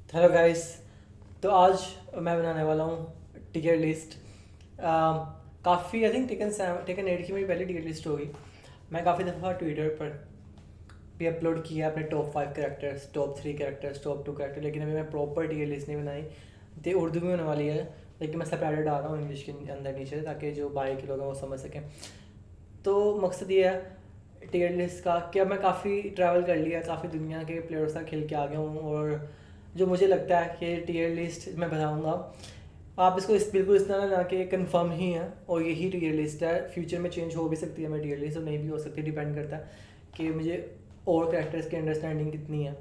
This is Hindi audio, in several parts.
Hello guys. तो आज मैं बनाने वाला हूँ टियर लिस्ट। काफ़ी आई थिंक टेकन 8 की मेरी पहली टियर लिस्ट होगी। मैं काफ़ी दफ़ा ट्विटर पर भी अपलोड किया अपने top 5 characters, top 3 characters, top 2 character, लेकिन अभी मैं प्रॉपर टियर लिस्ट नहीं बनाई। ये उर्दू में होने वाली है, लेकिन मैं सेपरेटेड डाल रहा हूँ इंग्लिश के अंदर नीचे, ताकि जो बाहर के लोग हैं वो समझ सकें। तो मकसद ये है टियर लिस्ट का कि अब मैं काफ़ी ट्रैवल कर लिया, काफ़ी दुनिया के प्लेयर्स का खेल के आ गया हूँ, और जो मुझे लगता है कि टियर लिस्ट मैं बताऊँगा, आप इसको बिल्कुल इस तरह ना कि कंफर्म ही है और यही टियर लिस्ट है। फ्यूचर में चेंज हो भी सकती है मेरी टियर लिस्ट, और नहीं भी हो सकती, डिपेंड करता है कि मुझे और कैरेक्टर्स की अंडरस्टैंडिंग कितनी है।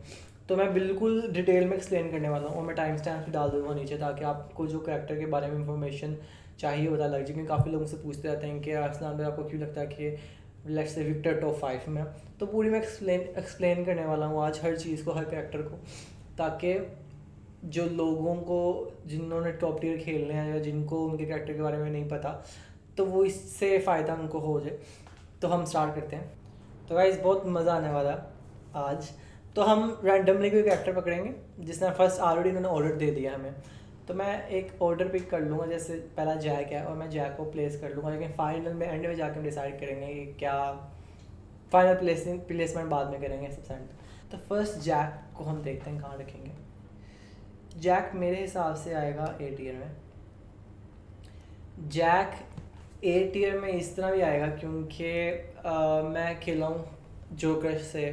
तो मैं बिल्कुल डिटेल में एक्सप्लेन करने वाला हूँ, और मैं टाइम स्टैम्प भी डाल दूँगा नीचे, ताकि आपको जो कैरेक्टर के बारे में इंफॉर्मेशन चाहिए पता लग जाए। क्योंकि काफ़ी लोग मुझसे पूछते रहते हैं कि अरसलान भाई आपको क्यों लगता है कि लेट्स से विक्टर टॉप 5 में। तो पूरी मैं एक्सप्लेन करने वाला हूँ आज हर चीज़ को, हर कैरेक्टर को, ताकि जो लोगों को जिन्होंने टॉप टियर खेलने हैं या जिनको उनके कैरेक्टर के बारे में नहीं पता, तो वो इससे फ़ायदा उनको हो जाए। तो हम स्टार्ट करते हैं। तो गाइस बहुत मज़ा आने वाला है आज। तो हम रैंडमली कोई कैरेक्टर पकड़ेंगे जिसने फर्स्ट ऑलरेडी इन्होंने ऑर्डर दे दिया हमें। तो मैं एक ऑर्डर पिक कर लूँगा, जैसे पहला जैक है और मैं जैक को प्लेस कर लूँगा, लेकिन फाइनल में एंड में जाकर हम डिसाइड करेंगे कि क्या फाइनल प्लेसमेंट बाद में करेंगे सबसे एंड। तो फर्स्ट जैक को हम देखते हैं कहाँ रखेंगे। जैक मेरे हिसाब से आएगा ए टियर में। जैक ए टियर में इस तरह भी आएगा क्योंकि मैं खेला हूँ जोकर से,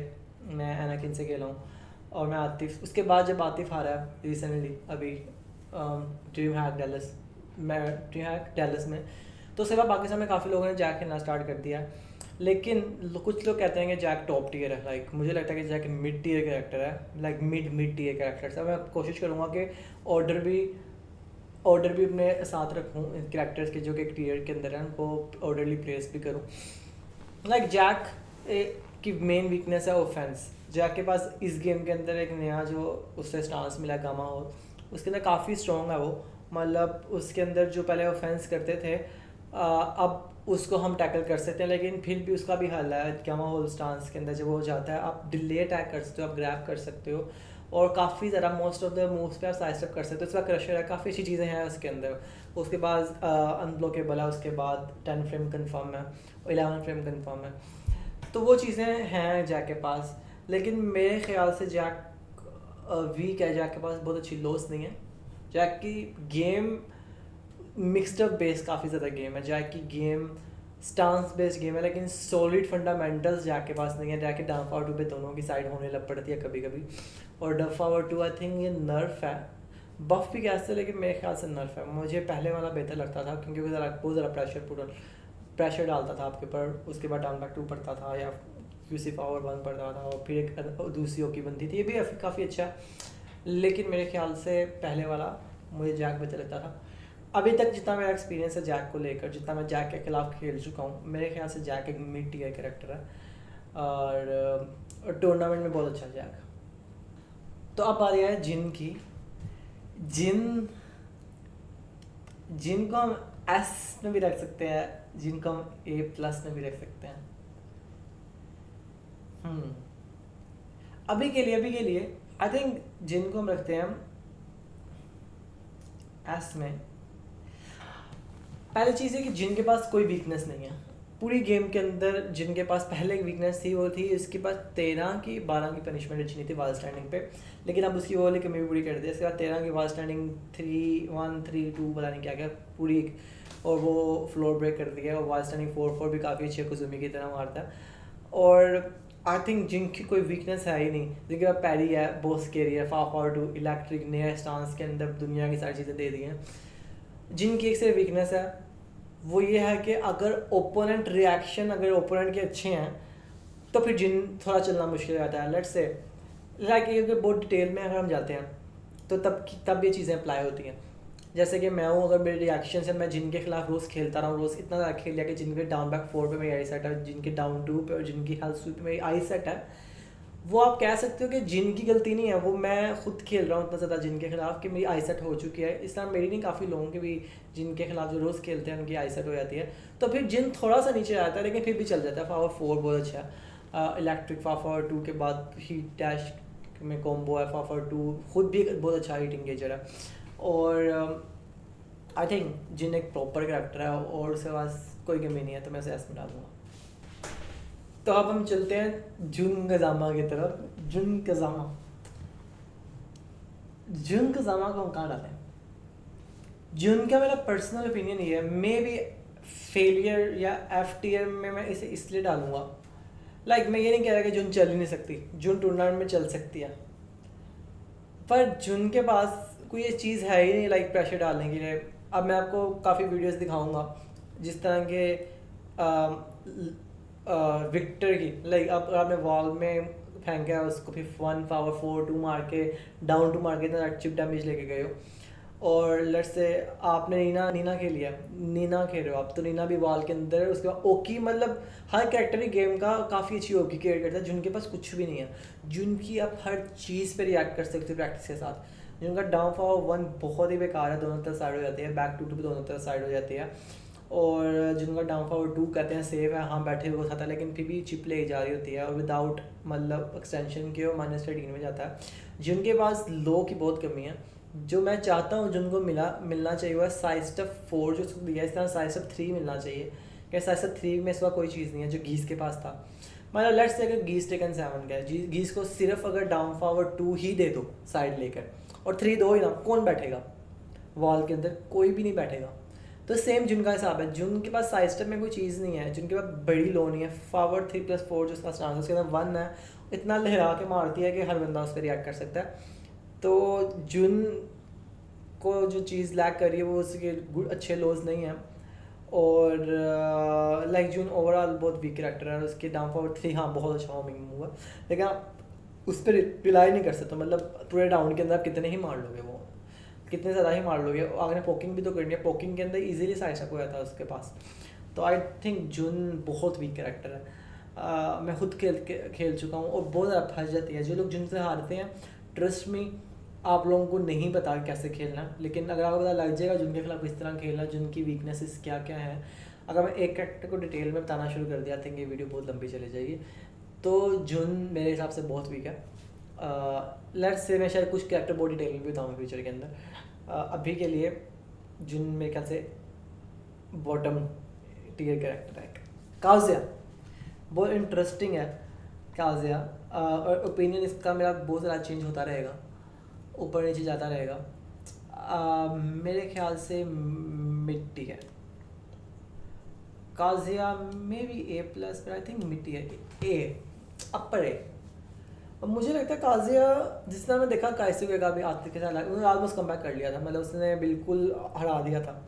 मैं एनाकिन से खेला हूँ, और मैं आतिफ, उसके बाद जब आतिफ आ रहा है रिसेंटली अभी ड्रीम हैक डैलस, मैं ड्रीम हैक डैलस में, तो उसके बाद बाकी समय काफ़ी लोगों ने जैक खेलना स्टार्ट कर दिया। लेकिन कुछ लोग कहते हैं कि जैक टॉप टियर है, लाइक मुझे लगता है कि जैक मिड टियर कैरेक्टर है, लाइक मिड टियर कैरेक्टर है। मैं कोशिश करूँगा कि ऑर्डर भी अपने साथ रखूँ इन कैरेक्टर्स के जो कि एक टियर के अंदर हैं, उनको ऑर्डरली प्लेस भी करूँ। लाइक जैक की मेन वीकनेस है ऑफेंस। जैक के पास इस गेम के अंदर एक नया जो उससे स्टांस मिला गामा हो, उसके अंदर काफ़ी स्ट्रॉन्ग है वो। मतलब उसके अंदर जो पहले ऑफेंस करते थे, अब उसको हम टैकल कर सकते हैं, लेकिन फिर भी उसका भी हल है। गामा होल स्टांस के अंदर जब वो जाता है, आप डिले अटैक कर सकते हो, आप ग्रैब कर सकते हो, और काफ़ी ज़्यादा मोस्ट ऑफ द मूव्स पे आप साइड स्टेप कर सकते हो। उसका क्रशर है, काफ़ी अच्छी चीज़ें हैं उसके अंदर। उसके बाद अनब्लॉकेबल है, उसके बाद 10 फ्रेम कन्फर्म है, 11 फ्रेम कन्फर्म है। तो वो चीज़ें हैं जैक के पास। लेकिन मेरे ख्याल से जैक वीक है, जैक के पास बहुत अच्छी लॉस नहीं है। जैक की गेम मिक्सड अप बेस काफ़ी ज़्यादा गेम है। जैक की गेम स्टांस बेस्ड गेम है, लेकिन सॉलिड फंडामेंटल्स जैक के पास नहीं है। जैक के डाउन पावर 2 पे दोनों की साइड होने लग पड़ती है कभी कभी, और डफ पावर 2 आई थिंक ये नर्फ है, बफ भी कह सकते हैं, लेकिन मेरे ख्याल से नर्फ है। मुझे पहले वाला बेहतर लगता था क्योंकि वो ज़रा बहुत ज़्यादा प्रेशर डालता था आपके ऊपर। उसके बाद डाउन बैक 2 पड़ता था, या यूसी पावर 1 पड़ता था, और फिर एक दूसरी ओकी बनती थी। ये भी काफ़ी अच्छा है, लेकिन मेरे ख्याल से पहले वाला मुझे जैक बेहतर लगता था। अभी तक जितना मेरा एक्सपीरियंस है जैक को लेकर, जितना मैं जैक के खिलाफ खेल चुका हूँ, मेरे ख्याल से जैक एक मिड टियर कैरेक्टर है, और टूर्नामेंट में बहुत अच्छा जैक। तो अब आ रही है जिन की। जिन जिन को हम एस में भी रख सकते हैं, जिनको हम ए प्लस में भी रख सकते हैं। हम्म अभी के लिए आई थिंक जिनको हम रखते हैं एस में। पहली चीज़ है कि जिनके पास कोई वीकनेस नहीं है पूरी गेम के अंदर। जिनके पास पहले एक वीकनेस थी, वो थी इसके पास 13 की 12 की पनिशमेंट अच्छी थी वाल स्टैंडिंग पे, लेकिन अब उसकी वो वाली कमी पूरी कर दी। इसके बाद 13 की वाल स्टैंडिंग 3-1-3-2 पता नहीं क्या क्या पूरी, और वो फ्लोर ब्रेक कर दिया। और वाल स्टैंडिंग 4-4 भी काफ़ी अच्छी कुजुमी की तरह मारता है। और आई थिंक जिनकी कोई वीकनेस है ही नहीं। जिनके पास पैरी है, बहुत स्केरी है, फाफ और 2 इलेक्ट्रिक नया स्टांस के अंदर दुनिया की सारी चीज़ें दे दी हैं। जिनकी एक से वीकनेस है वो ये है कि अगर ओपोनेंट रिएक्शन, अगर ओपोनेंट के अच्छे हैं, तो फिर जिन थोड़ा चलना मुश्किल हो जाता है। लेट्स से लाइक अगर बहुत डिटेल में अगर हम जाते हैं, तो तब ये चीज़ें अप्लाई होती हैं। जैसे कि मैं हूँ, अगर मेरे रिएक्शन से मैं जिनके खिलाफ रोज़ खेलता रहा हूँ, रोज़ इतना ज़्यादा खेल लिया कि जिनके डाउन बैक 4 पे मेरी आई सेट है, जिनके डाउन 2 पे और जिनकी हेल्थ स्वीप पे मेरी आई सेट है, वो आप कह सकते हो कि जिनकी गलती नहीं है। वो मैं खुद खेल रहा हूँ इतना ज़्यादा जिनके खिलाफ कि मेरी आई सेट हो चुकी है। इस तरह मेरी नहीं, काफ़ी लोगों की भी जिनके खिलाफ जो रोज़ खेलते हैं उनकी आई सेट हो जाती है। तो फिर जिन थोड़ा सा नीचे आता है, लेकिन फिर भी चल जाता है। पावर 4 बहुत अच्छा है, इलेक्ट्रिक पावर 2 के बाद हीट डैश में कॉम्बो है, फाफर 2 खुद भी एक बहुत अच्छा हिट इंगेजर है, और आई थिंक जिन एक प्रॉपर कैरेक्टर है और उसके पास कोई कमी नहीं है, तो मैं उसे एस में डालूंगा। तो अब हम चलते हैं जुन कज़ामा की तरफ। जुन कज़ामा को हम कहाँ डालें? जुन का मेरा पर्सनल ओपिनियन ये है, मे बी फेलियर या एफ टीयर में मैं इसे इसलिए डालूंगा, लाइक मैं ये नहीं कह रहा कि जुन चल ही नहीं सकती, जुन टूर्नामेंट में चल सकती है, पर जुन के पास कोई ये चीज़ है ही नहीं लाइक प्रेशर डालने के लिए। अब मैं आपको काफ़ी वीडियोस दिखाऊंगा जिस तरह के विक्टर की, लाइक अब आपने वॉल में फेंका है उसको, फिर 1 पावर 4 2 मार के डाउन 2 मार के इतना चिप डैमेज लेके गए हो, और लेट्स से आपने नीना खेल लिया, नीना खेल रहे हो आप, तो नीना भी वॉल के अंदर, उसके बाद ओकी, मतलब हर कैरेक्टर ही गेम का काफ़ी अच्छी ओकी क्रिएट करता है, जिनके पास कुछ भी नहीं है, जिनकी आप हर चीज़ पे रिएक्ट कर सकते हो प्रैक्टिस के साथ। जिनका डाउन पावर 1 बहुत ही बेकार है, दोनों तरफ साइड हो जाती है, बैक 2 भी दोनों तरफ साइड हो जाती है, और जिनका डाउन पावर 2 कहते हैं सेफ है, हाँ बैठे हुए खाता है, लेकिन फिर भी चिप ले जा रही होती है, और विदाउट मतलब एक्सटेंशन के वो -13 में जाता है। जिनके पास लो की बहुत कमी है, जो मैं चाहता हूँ जिनको मिलना चाहिए वह साइड स्टेप 4 जो उसको दिया, इस तरह साइड स्टेप 3 मिलना चाहिए, क्या साइड स्टेप 3 में इस वक्त कोई चीज़ नहीं है जो गीस के पास था। मतलब लेट्स से अगर गीस टेकन 7 का है, गीस को सिर्फ अगर डाउन पावर 2 ही दे दो साइड लेकर, और 3 दो ही ना, कौन बैठेगा वॉल के अंदर? कोई भी नहीं बैठेगा। तो सेम जुन का हिसाब है, जुन के पास साइड स्टेप में कोई चीज़ नहीं है, जिनके पास बड़ी लो नहीं है, पावर 3+4 जो उसका स्टांस है उसके अंदर 1 है, इतना लहरा के मारती है कि हर बंदा उस पर रिएक्ट कर सकता है। तो जुन को जो चीज़ लैक कर रही है वो उसके अच्छे लोज नहीं हैं, और लाइक जुन ओवरऑल बहुत वीक कैरेक्टर है, उसके डाउन पावर 3 हाँ बहुत अच्छा होमिंग मूव है, लेकिन आप उस पर रिलाई नहीं कर सकते, मतलब पूरे राउंड के अंदर आप कितने ही मार लोगे, वो कितने ज़्यादा ही मार लोगे, आगे पोकिंग भी तो करनी है, पोकिंग के अंदर इजीली साइड स्टेप हो जाता है उसके पास। तो आई थिंक जुन बहुत वीक कैरेक्टर है, मैं खुद खेल चुका हूँ, और बहुत ज़्यादा फंस जाती है। जो लोग जुन से हारते हैं, ट्रस्ट मी आप लोगों को नहीं पता कैसे खेलना, लेकिन अगर आपको पता लग जाएगा जुन के खिलाफ इस तरह खेलना, जुन की वीकनेसेस क्या क्या हैं, अगर मैं एक कैरेक्टर को डिटेल में बताना शुरू कर दिया, आई थिंक ये वीडियो बहुत लंबी चली जाएगी। तो जुन मेरे हिसाब से बहुत वीक है। लेट्स से मैं शायद कुछ कैरेक्टर बहुत डिटेल में भी बताऊँगा फ्यूचर के अंदर। अभी के लिए जुन मेरे ख्याल से बॉटम टियर कैरेक्टर है। काजुया बहुत इंटरेस्टिंग है काजुया, और ओपिनियन इसका मेरा बहुत ज़्यादा चेंज होता रहेगा, ऊपर नीचे जाता रहेगा। मेरे ख्याल से मिट्टी है काजुया, मे बी A+, पर आई थिंक मिट्टी है, ए अपर ए। अब मुझे लगता है काजुया, जिस तरह मैं देखा काइसुके का भी आतिफ के साथ उन्होंने ऑलमोस्ट कम बैक कर लिया था, मतलब उसने बिल्कुल हरा दिया था।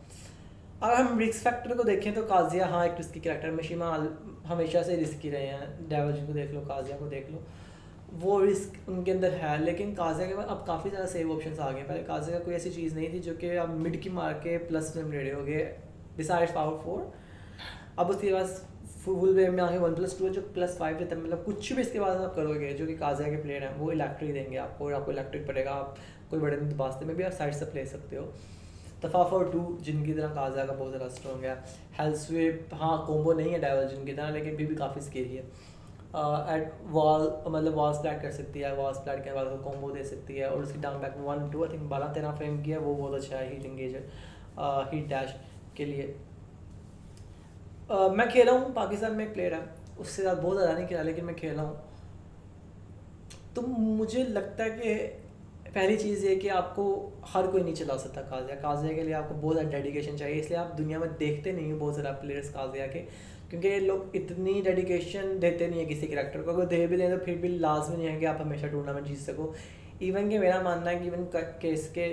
अगर हम रिस्क फैक्टर को देखें तो काजुया हाँ एक रिस्की कैरेक्टर, मिशिमा हमेशा से रिस्की रहे हैं, डेवल को देख लो, काजुया को देख लो, वो रिस्क उनके अंदर है, लेकिन काजुया के बाद अब काफ़ी ज़्यादा सेव ऑप्शंस आ गए। पहले काजुया कोई ऐसी चीज़ नहीं थी जो कि अब मिड की मार के प्लस में रेडी हो गए, डिसाइड पावर 4, अब उसके बाद फुल वे में आगे 1+2 जो +5 देता है, मतलब कुछ भी इसके बाद आप करोगे जो कि काजुया के प्लेयर हैं वो इलेक्ट्रिक देंगे आपको, और आपको इलेक्ट्रिक पड़ेगा, आप कोई बड़े दबास्ते में भी आप साइड से ले सकते हो। तफाफर 2 जिनकी तरह काजुया का बहुत ज़्यादा स्ट्रॉन्ग है। हेल्थ स्वीप हाँ कॉम्बो नहीं है डाइवर्जन जिनकी तरह, लेकिन भी काफ़ी स्केरी है। एट वॉल मतलब वॉल स्प्लैट कर सकती है, वॉल स्प्लैट के बाद कॉम्बो दे सकती है, और उसकी down back 1-2 I think 12-13 frame की है, वो बहुत अच्छा है हीट इंगेजर, हीट डैश के लिए। मैं खेला हूँ, पाकिस्तान में एक प्लेयर है, उससे ज़्यादा बहुत ज़्यादा नहीं खेला, लेकिन मैं खेला हूँ। तो मुझे लगता है कि पहली चीज़ ये कि आपको हर कोई नहीं चला सकता काजुया के लिए आपको बहुत ज़्यादा डेडिकेशन चाहिए, इसलिए आप दुनिया में देखते नहीं हो बहुत ज़्यादा प्लेयर्स काजुया के, क्योंकि ये लोग इतनी डेडिकेशन देते नहीं है किसी कैरेक्टर को, अगर दे भी दें तो फिर भी लाजमी नहीं है कि आप हमेशा टूर्नामेंट जीत सको। इवन कि मेरा मानना है कि इवन के इसके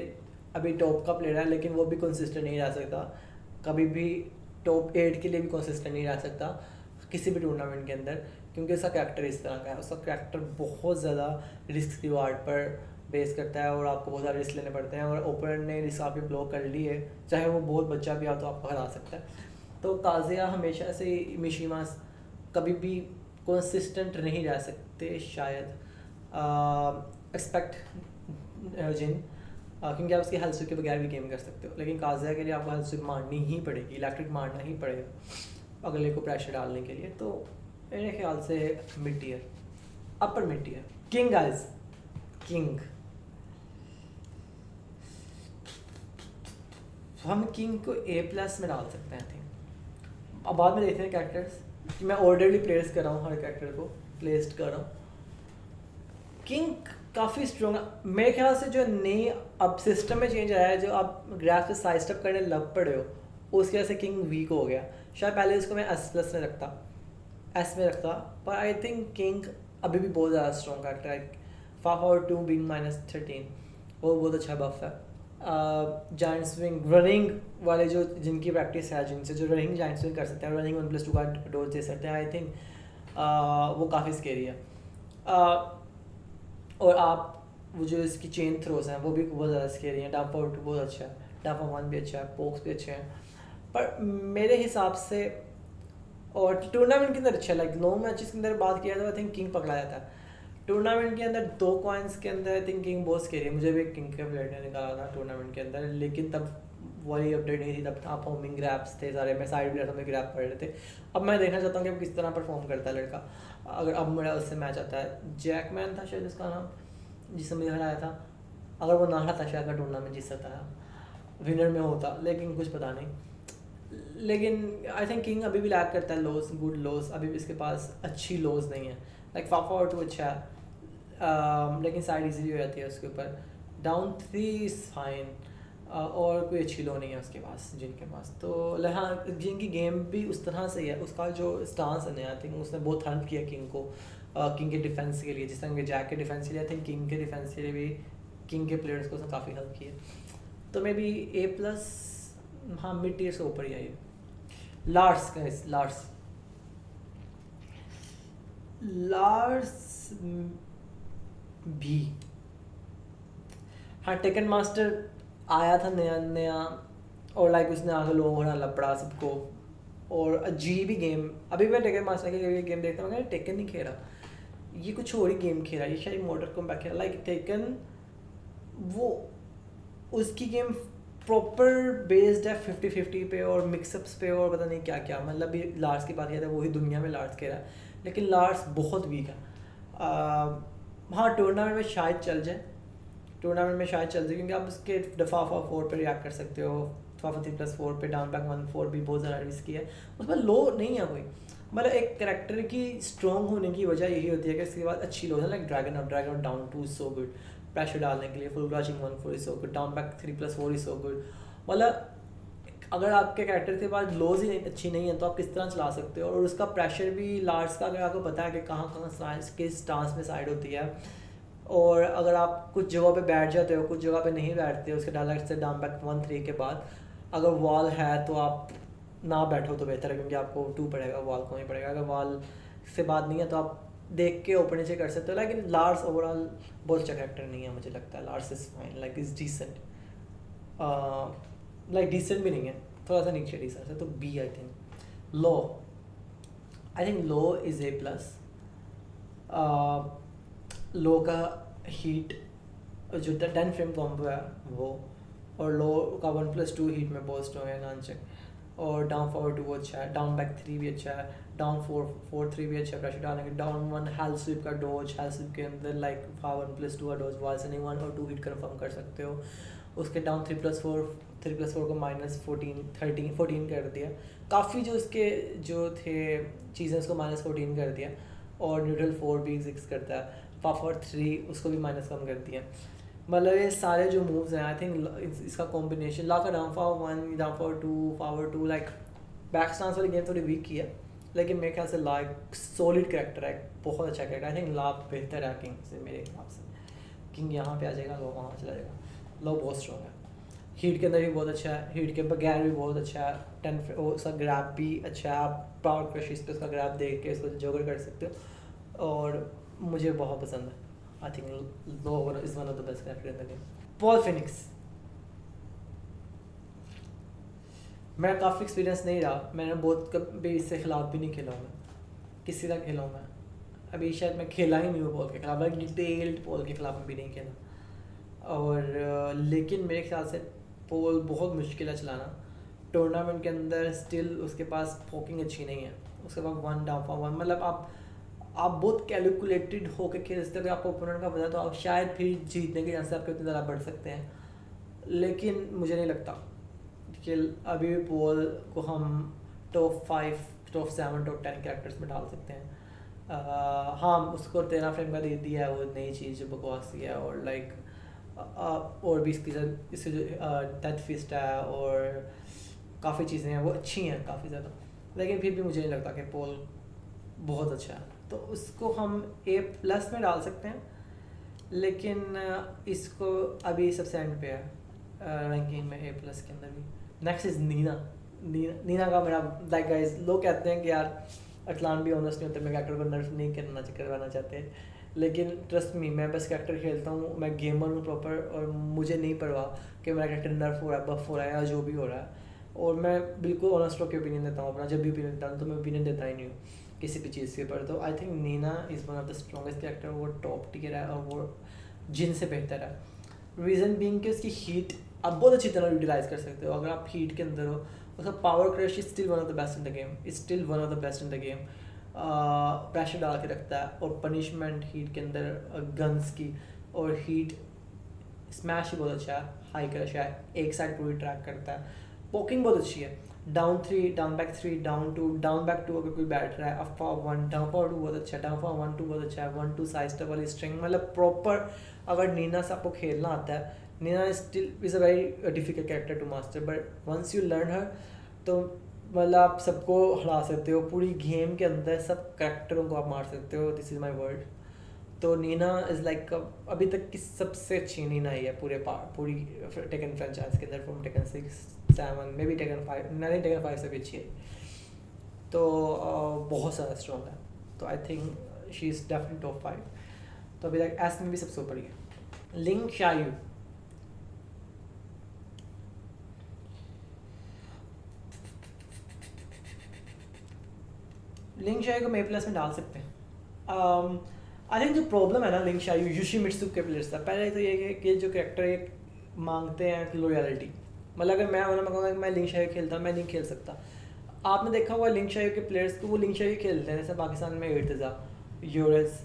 अभी टॉप का प्लेयर है, लेकिन वो भी कंसिस्टेंट नहीं रह सकता, कभी भी टॉप 8 के लिए भी कंसिस्टेंट नहीं रह सकता किसी भी टूर्नामेंट के अंदर, क्योंकि उसका कैरेक्टर इस तरह का है, उसका कैरेक्टर बहुत ज़्यादा रिस्क रिवार्ड पर बेस करता है, और आपको बहुत ज़्यादा रिस्क लेने पड़ते हैं, और ओपोनेंट ने रिस्क आपके ब्लॉक कर ली है, चाहे वो बहुत बच्चा भी हो तो आपको हरा सकता है। तो काजुया हमेशा से मिशिमा कभी भी कंसिस्टेंट नहीं रह सकते शायद, एक्सपेक्ट जिन क्योंकि आप उसकी हेल्थ स्विप के बगैर भी गेम कर सकते हो, लेकिन काजुया के लिए आपको हेल्थ स्विप मारनी ही पड़ेगी, इलेक्ट्रिक मारना ही पड़ेगा अगले को प्रेशर डालने के लिए। तो मेरे ख्याल से mid tier, upper mid tier. King guys King, हम किंग को A+ में डाल सकते हैं। थिंक अब बाद में देखते हैं कैरेक्टर्स कि मैं ऑर्डरली प्लेस कर रहा हूँ, हर कैरेक्टर को प्लेस्ड कर रहा हूँ। किंग काफ़ी स्ट्रॉन्ग है मेरे ख्याल से। जो नई अब सिस्टम में चेंज आया है, जो आप ग्राफ से साइड स्टेप करने लग पड़े हो, उसकी वजह से किंग वीक हो गया। शायद पहले इसको मैं S+ में रखता, S में रखता, पर आई थिंक किंग अभी भी बहुत ज़्यादा स्ट्रॉन्ग कैरेक्टर है। 5/2 बीइंग -13 वो बहुत अच्छा बफ है। जाइंट स्विंग रनिंग वाले जो जिनकी प्रैक्टिस है, जिनसे जो रनिंग जाइंट स्विंग कर सकते हैं, रनिंग 1+2 का डोज दे सकते हैं, आई थिंक वो काफ़ी स्केरी है। और आप वो जो इसकी चेन थ्रोस हैं वो भी बहुत ज़्यादा स्केरी हैं। डाउन फॉर 2 बहुत अच्छा है, डाउन फॉर 1 भी अच्छा है, पोक्स भी अच्छे हैं, पर मेरे हिसाब से और टूर्नामेंट के अंदर अच्छा, लाइक 9 मैचेस के अंदर बात किया तो आई थिंक किंग पकड़ा जाता है। टूर्नामेंट के अंदर 2 कॉइन्स के अंदर आई थिंक किंग बहुत स्केरी है। मुझे भी किंग का प्लेयर ने निकाला था टूर्नामेंट के अंदर, लेकिन तब वही अपडेट नहीं थी, तब आप होमिंग ग्रैप्स थे सारे, मैं साइड प्लेयर में ग्रैप पड़ रहे थे। अब मैं देखना चाहता हूँ कि अब किस तरह परफॉर्म करता है लड़का। अगर अब मेरा उससे मैच आता है, जैकमैन था शायद उसका नाम, जिससे मुझे हराया था। अगर वो ना हराता शायद मैं टूर्नामेंट जीत सकता था, विनर में होता, लेकिन कुछ पता नहीं। लेकिन आई थिंक किंग अभी भी लैक करता है लोस, गुड लोस, अभी भी इसके पास अच्छी लोस नहीं है। लाइक 5/2 अच्छा है, लेकिन साइड इजीली हो जाती है उसके ऊपर। डाउन 3 इज़ फाइन, और कोई अच्छी लो नहीं है उसके पास, जिनके पास तो हाँ, जिनकी गेम भी उस तरह से ही है। उसका जो स्टांस है आई थिंक उसने बहुत हेल्प किया किंग को, किंग के डिफेंस के लिए, जिस तरह के जैक के डिफेंस के लिए, आई थिंक किंग के डिफेंस के लिए भी किंग के प्लेयर्स को उसने काफ़ी हेल्प किया। तो मे बी A+, हाँ मिड टीयर से ऊपर ही आई। लार्स भी, हाँ टेकन मास्टर आया था नया नया, और लाइक उसने आगे लोगों को लपड़ा सबको, और अजीब ही गेम। अभी मैं टेकन मास्टर के गेम देखता हूँ, टेकन नहीं खेल रहा, ये कुछ और ही गेम खेल रहा है, ये शायद मोटर कॉम्बैट खेल रहा। लाइक टेकन वो उसकी गेम प्रॉपर बेस्ड है 50-50 पे और मिक्सअप्स पे और पता नहीं क्या क्या। मतलब ये लार्स की बात किया था, वही दुनिया में लार्स खेल रहा है, लेकिन लार्स बहुत वीक है। हाँ टूर्नामेंट में शायद चल जाए, क्योंकि आप उसके दफ़ा 4 पे रिएक्ट कर सकते हो, 3+4 पे डाउन बैक 1-4 भी बहुत ज़्यादा रिस्की है, उसमें लो नहीं है कोई। मतलब एक कैरेक्टर की स्ट्रॉन्ग होने की वजह यही होती है कि इसके बाद अच्छी लो है, like dragon down 2 so good, pressure डालने के लिए, full clutching 1-4 is so good, down back 3+4 is so good. मतलब अगर आपके कैरेक्टर के पास लोज ही अच्छी नहीं है तो आप किस तरह चला सकते हो। और उसका प्रेशर भी लार्स का, अगर आपको पता है कि कहाँ किस स्टांस में साइड होती है, और अगर आप कुछ जगहों पे बैठ जाते हो, कुछ जगह पे नहीं बैठते हो, उसके डायरेक्ट से डाउन बैक 1-3 के बाद अगर वॉल है तो आप ना बैठो तो बेहतर है, क्योंकि आपको 2 पड़ेगा, वॉल को ही पड़ेगा। अगर वॉल से बात नहीं है तो आप देख के ऊपर नीचे कर सकते हो। लेकिन लार्स ओवरऑल बहुत अच्छा कैरेक्टर नहीं है, मुझे लगता है। Lars is fine, like is decent, like decent भी नहीं है, थोड़ा सा नीचे डिसेंट है, तो B I think. I think low is A+। लो का हीट जो 10 फ्रेम कॉम्बो है वो, और लो का 1+2 हीट में बहुत स्ट्रॉन्ग है नानचक, और डाउन फॉरवर्ड 2 अच्छा है, डाउन बैक 3 भी अच्छा है, डाउन 4-3 भी अच्छा है प्रेशर डालने के, डाउन 1 हेल्थ स्वीप का डोज, हेल्थ स्वीप के अंदर लाइक 1+2 का डोज, वॉल से नहीं 1 और 2 हिट कन्फर्म कर सकते हो। उसके डाउन 3+4 को -14 कर दिया, काफ़ी जो उसके जो थे चीज़ें उसको -14 कर दिया, और न्यूट्रल 4 भी एग्जिस्ट करता है, 5/3 उसको भी माइनस कम कर दिया। मतलब ये सारे जो मूव्स हैं आई थिंक इसका कॉम्बिनेशन, ला का down for 1, down for 2, power 2, like back stance वाली गेम थोड़ी वीक की है, लेकिन मेरे ख्याल से ला एक सॉलिड कैरेक्टर है, बहुत अच्छा कैरेक्टर। आई थिंक ला बेहतर है किंग से मेरे हिसाब से। किंग यहाँ पे आ जाएगा, लो वहाँ चला जाएगा। लो बहुत स्ट्रॉन्ग है, हीट के अंदर भी बहुत अच्छा है, हीट के बगैर भी बहुत अच्छा है। 10 उसका ग्रैप भी अच्छा है, आप पावर क्रशिश पे उसका ग्रैप देख के इसको जोगर कर सकते हो, और मुझे बहुत पसंद है। I think low is one of the best character in the game. Paul Phoenix, मेरा काफ़ी एक्सपीरियंस नहीं रहा, मैंने बहुत कभी इससे खिलाफ भी नहीं खेला हूँ, मैं किसी का खेला हूँ मैं अभी, शायद मैं खेला ही नहीं हूँ पॉल के खिलाफ, लाइक डिटेल्ड पॉल के खिलाफ भी नहीं खेला। और लेकिन मेरे ख्याल से पॉल बहुत मुश्किल है चलाना टूर्नामेंट के अंदर। स्टिल उसके पास पोकिंग अच्छी नहीं है, उसके पास 1 डाउन फॉर 1, मतलब आप आप बहुत कैलकुलेटेड होकर खेल सकते हो। अगर आपको ओपोनेंट का पता है तो आप शायद फिर जीतने के चांस आपके उतने ज़्यादा बढ़ सकते हैं, लेकिन मुझे नहीं लगता कि अभी भी पोल को हम टॉप 5, टॉप 7, टॉप 10 कैरेक्टर्स में डाल सकते हैं। हाँ, उसको 13 फ्रेम का दे दिया है, वो नई चीज़ जो बकवास की है, और लाइक और भी इसके जो डेथ फिस्ट है और काफ़ी चीज़ें हैं वो अच्छी हैं काफ़ी ज़्यादा, लेकिन फिर भी मुझे नहीं लगता कि पोल बहुत अच्छा है, तो उसको हम A+ में डाल सकते हैं। लेकिन इसको अभी सबसे एंड पे है रैंकिंग में A+ के अंदर भी। नेक्स्ट इज़ नीना का मेरा लाइक गाइस, लोग कहते हैं कि यार अटलान भी ऑनेस्ट नहीं होते, मैं कैरेक्टर को नर्फ नहीं करवाना चाहते, लेकिन ट्रस्ट मी, मैं बस कैरेक्टर खेलता हूँ, मैं गेमर हूँ प्रॉपर, और मुझे नहीं परवाह कि मेरा कैरेक्टर नर्फ हो रहा है, बफ हो रहा है या जो भी हो रहा है, और मैं बिल्कुल ऑनेस्ट होकर ओपिनियन देता हूँ अपना। जब भी ओपिनियन देता हूँ तो मैं ओपिनियन देता ही नहीं हूँ किसी भी चीज़ के ऊपर। तो I think Nina is one of the strongest character, वो टॉप टियर है और वो जिन से बेहतर है। रीज़न बीइंग कि उसकी हीट आप बहुत अच्छी तरह यूटिलाइज कर सकते हो। अगर आप हीट के अंदर हो, उसका power crush is still one of the best in the game, is still one of the best in the game. Pressure डाल के रखता है, और पनिशमेंट हीट के अंदर गन्स की, और हीट स्मैश ही बहुत अच्छा है, हाई क्रश है, एक साइड पूरी ट्रैक करता है, पोकिंग बहुत अच्छी है, down 3, down back 3, down 2, down back 2 अगर कोई बैठ रहा है, अप फॉर 1, डाउन फॉर 2 बहुत अच्छा है, डाउन फॉर 1 2 बहुत अच्छा है, 1 2 साइड स्टेप वाली स्ट्रिंग, मतलब प्रॉपर। अगर नीना से आपको खेलना आता है, Nina still is a very difficult character to master, but once you learn her तो मतलब आप सबको हरा सकते हो पूरी गेम के अंदर, सब कैरेक्टरों को आप मार सकते हो, दिस इज़ माई वर्ड। तो नीना इज़ लाइक अभी तक की सबसे अच्छी नीना ही है पूरी टेकन फ्रेंचाइज के अंदर, from taken 6, 7, may be taken 5, नहीं टेकन 5 से भी अच्छी है, तो बहुत ज़्यादा स्ट्रॉन्ग है। तो I think she is definitely top 5। तो अभी तक एस में भी सबसे ऊपर ही है। लिंग शायू, लिंग शायू को मैं A+ में डाल सकते हैं। आई थिंक जो प्रॉब्लम है ना लिंग शायू योशिमित्सु के प्लेयर्स का, पहले तो ये है कि जो कैरेक्टर एक मांगते हैं लॉयल्टी, मतलब अगर मैं कहूँगा कि मैं लिंग शायू खेलता हूँ, मैं नहीं खेल सकता। आपने देखा हुआ लिंग शायू के प्लेयर्स को, वो लिंग शायू खेलते हैं, जैसे पाकिस्तान में इर्तज़ा, यूरस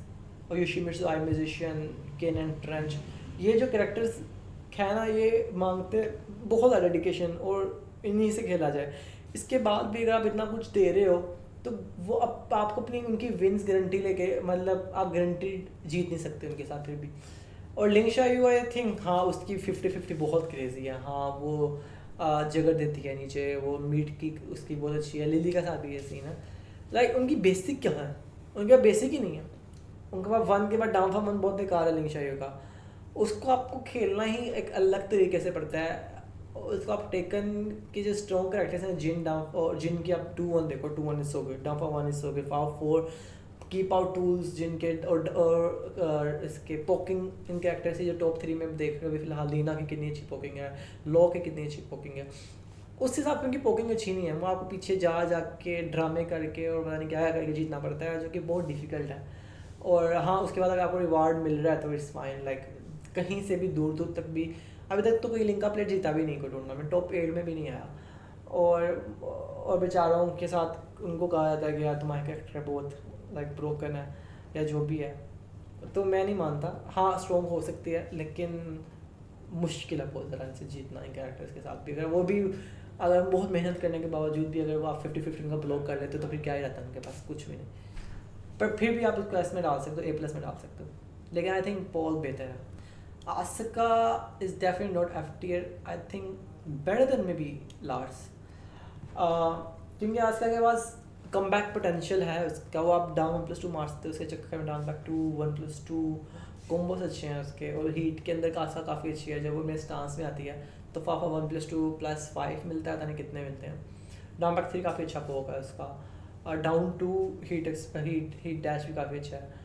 और योशिमित्सु, आई म्यूजिशियन, केन एंड ट्रेंच, ये जो कैरेक्टर्स है ना, ये मांगते बहुत ज़्यादा डेडिकेशन, और इन्हीं से खेला जाए। इसके बाद भी अगर आप इतना कुछ दे रहे हो, तो वो अब आपको अपनी उनकी विंस गारंटी लेके, मतलब आप गारंटी जीत नहीं सकते उनके साथ फिर भी। और लिंग शायू आई थिंक, हाँ उसकी 50-50 बहुत क्रेजी है, हाँ वो जगह देती है नीचे, वो मीट की उसकी बहुत अच्छी है। लिली का साथ भी ये सीन है, लाइक उनकी बेसिक क्या है, उनके पास बेसिक ही नहीं है, उनके पास 1 के बाद डाउन फॉर 1 बहुत बेकार है लिंग शायू का, उसको आपको खेलना ही एक अलग तरीके से पड़ता है। उसको आप टेकन की जो स्ट्रॉन्ग कैरेक्टर्स हैं, जिन डाउन, और जिन की आप 2-1 देखो, 2-1 is so good, down for 1 is so good, power 4 keep out tools जिनके, और इसके पोकिंग इन कैरेक्टर्स जो टॉप 3 में देख रहे हो अभी फिलहाल, लीना की कितनी अच्छी पोकिंग है, लॉ की कितनी अच्छी पोकिंग है, उस हिसाब से उनकी पोकिंग अच्छी नहीं है, वो आपको पीछे जा के ड्रामे करके और पता नहीं क्या करके जीतना पड़ता है, जो कि बहुत डिफिकल्ट है। और हाँ, उसके बाद अगर आपको रिवार्ड मिल रहा है तो इट्स फाइन, लाइक कहीं से भी दूर दूर तक भी। अभी तक तो कोई लिंक का प्लेयर जीता भी नहीं कोई टूर्नामेंट, टॉप 8 में भी नहीं आया, और बेचारों के साथ उनको कहा जाता है कि यार तुम्हारे कैरेक्टर बहुत लाइक ब्रोकन है या जो भी है, तो मैं नहीं मानता। हाँ स्ट्रॉन्ग हो सकती है, लेकिन मुश्किल है बहुत ज़रा इनसे जीतना इन कैरेक्टर्स के साथ भी। अगर वो भी अगर बहुत मेहनत करने के बावजूद भी अगर वो आप 50-50 का ब्लॉक कर लेते तो फिर क्या ही रहता है उनके पास, कुछ भी नहीं। पर फिर भी आप उसको एस में डाल सकते हो, A+ में डाल सकते हो, लेकिन आई थिंक पॉल बेहतर है। Asuka is definitely not F tier. I think better than maybe Lars. क्योंकि Asuka के पास कमबैक पोटेंशियल है उसका, वो आप डाउन 1+2 मार सकते हो उसके चक्कर में, डाउन बैक 2, 1+2 कॉम्बोस अच्छे हैं उसके, और हीट के अंदर Asuka काफ़ी अच्छी है, जब वो मेरे स्टांस में आती है तो फाफा 1+2+5 मिलता है, पता नहीं कितने मिलते हैं। डाउन बैक 3 काफ़ी अच्छा पोक है उसका, और डाउन 2 हीट डैश भी काफ़ी अच्छा है,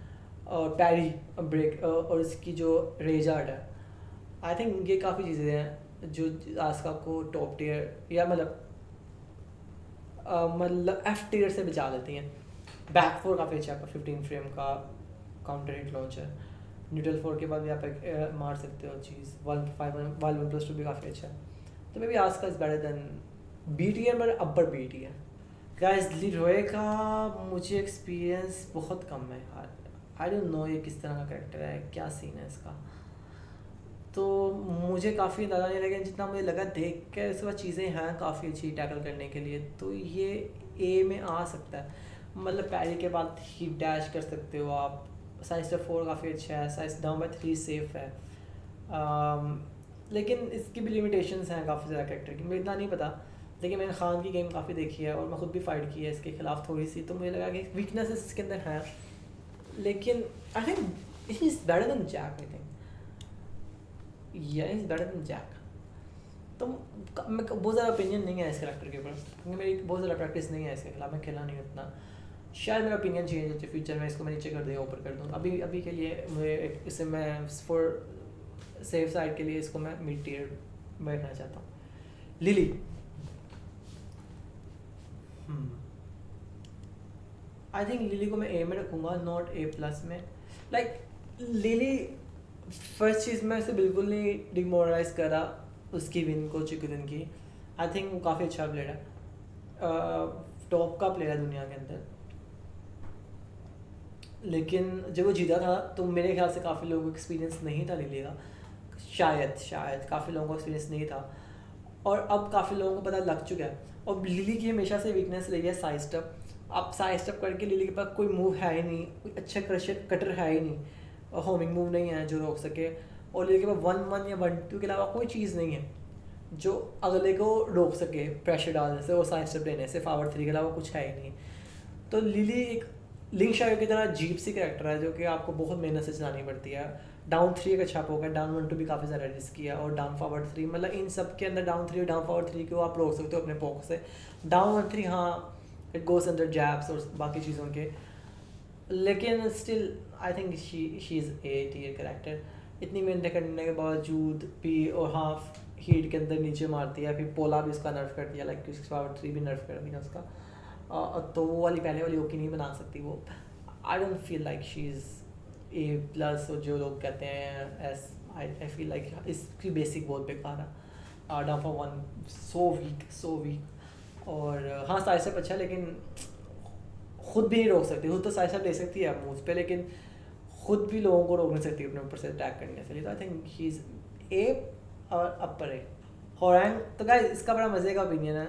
और पैरी ब्रेक, और इसकी जो रेजार्ड है, आई थिंक ये काफ़ी चीज़ें हैं जो आस्का को टॉप टियर या मतलब F टियर से बचा लेती हैं। बैक 4 काफ़ी अच्छा है, 15 फ्रेम का काउंटर हिट लॉन्च है, न्यूट्रल 4 के बाद भी आप मार सकते हो चीज़, 1+2 भी काफ़ी अच्छा है। तो maybe Asuka is better than B tier, पर upper B tier, guys Leroy का मुझे एक्सपीरियंस बहुत कम है यार। आई डोंट नो ये किस तरह का कैरेक्टर है, क्या सीन है इसका। तो मुझे काफ़ी ज़्यादा नहीं लगा, जितना मुझे लगा देख के इसके बाद चीज़ें हैं काफ़ी अच्छी टैकल करने के लिए, तो ये ए में आ सकता है। मतलब पैरी के बाद ही डैश कर सकते हो आप। साइज स्टेप 4 काफ़ी अच्छा है, साइज डाउन बाय 3 सेफ है। लेकिन इसकी भी लिमिटेशंस हैं काफ़ी ज़्यादा कैरेक्टर की, मुझे इतना नहीं पता। लेकिन मैंने खान की गेम काफ़ी देखी है और मैं खुद भी फाइट की है इसके खिलाफ थोड़ी सी, तो मुझे लगा कि वीकनेसेस इसके अंदर हैं। लेकिन I think he is better than Jack. I think ya is better than Jack. तो मैं बहुत ज़्यादा ओपिनियन नहीं है इस कैरेक्टर के ऊपर, क्योंकि मेरी बहुत ज़्यादा प्रैक्टिस नहीं है इसके खिलाफ, मैं खेला नहीं उतना। शायद मेरा ओपिनियन चेंज हो फ्यूचर में, इसको मैं नीचे कर दूँ ऊपर कर दूँ। अभी के लिए मुझे इसे मैं फॉर सेफ साइड के लिए इसको मैं मिड टियर में रखना चाहता हूँ। लिली आई थिंक लिली को मैं ए में रखूँगा, नॉट ए प्लस में। लाइक लिली फर्स्ट चीज़ मैं इसे बिल्कुल नहीं डिमोरलाइज करा उसकी विन को चिकुन की। आई थिंक वो काफ़ी अच्छा प्लेयर है, टॉप का प्लेयर है दुनिया के अंदर। लेकिन जब वो जीता था तो मेरे ख्याल से काफ़ी लोगों को एक्सपीरियंस नहीं था लिली का, शायद काफ़ी लोगों को एक्सपीरियंस नहीं था, और अब काफ़ी लोगों को पता लग चुका है। और लिली की हमेशा से वीकनेस रही है साइड स्टेप। अब साइड स्टेप करके लिली के पास कोई मूव है ही नहीं, कोई अच्छा कटर है ही नहीं, और होमिंग मूव नहीं है जो रोक सके। और लिली के पास 1-1 या 1-2 के अलावा कोई चीज़ नहीं है जो अगले को रोक सके प्रेशर डालने से और साइड स्टेप लेने से। फॉरवर्ड 3 के अलावा कुछ है ही नहीं। तो लिली एक लिंक शायो की तरह अजीब सी कैरेक्टर है जो कि आपको बहुत मेहनत से चलानी पड़ती है। डाउन 3 एक अच्छा पोक है, डाउन 1-2 भी काफ़ी ज़्यादा रिस्क किया, और डाउन फॉरवर्ड 3 मतलब इन सब के अंदर डाउन 3 और डाउन फॉरवर्ड 3 को आप रोक सकते हो अपने पोक से। डाउन 1-3 हाँ इट गोस अंडर जैब्स और बाकी चीज़ों के, लेकिन still I think she is A tier character. इतनी मेहनत करने के बावजूद भी, और हाँ हीट के अंदर नीचे मारती है, फिर पोला भी उसका नर्फ कर दिया, लाइक 6/3 भी नर्फ कर दिया उसका। तो वो वाली पहले वाली ओके नहीं बना सकती वो। I don't feel like she is A plus, और जो लोग कहते हैं एस, आई फील लाइक इसकी बेसिक बहुत बेकार है। Down for 1 so weak. और हाँ साइड स्टेप अच्छा, लेकिन खुद भी नहीं रोक सकती। खुद तो साइड स्टेप ले सकती है मूव्स पे, लेकिन खुद भी लोगों को रोक नहीं सकती अपने ऊपर से अटैक करने से। तो आई थिंक ही इज़ ए और अपर ए। ह्वोआरांग तो गाइस इसका बड़ा मज़े का ओपिनियन है।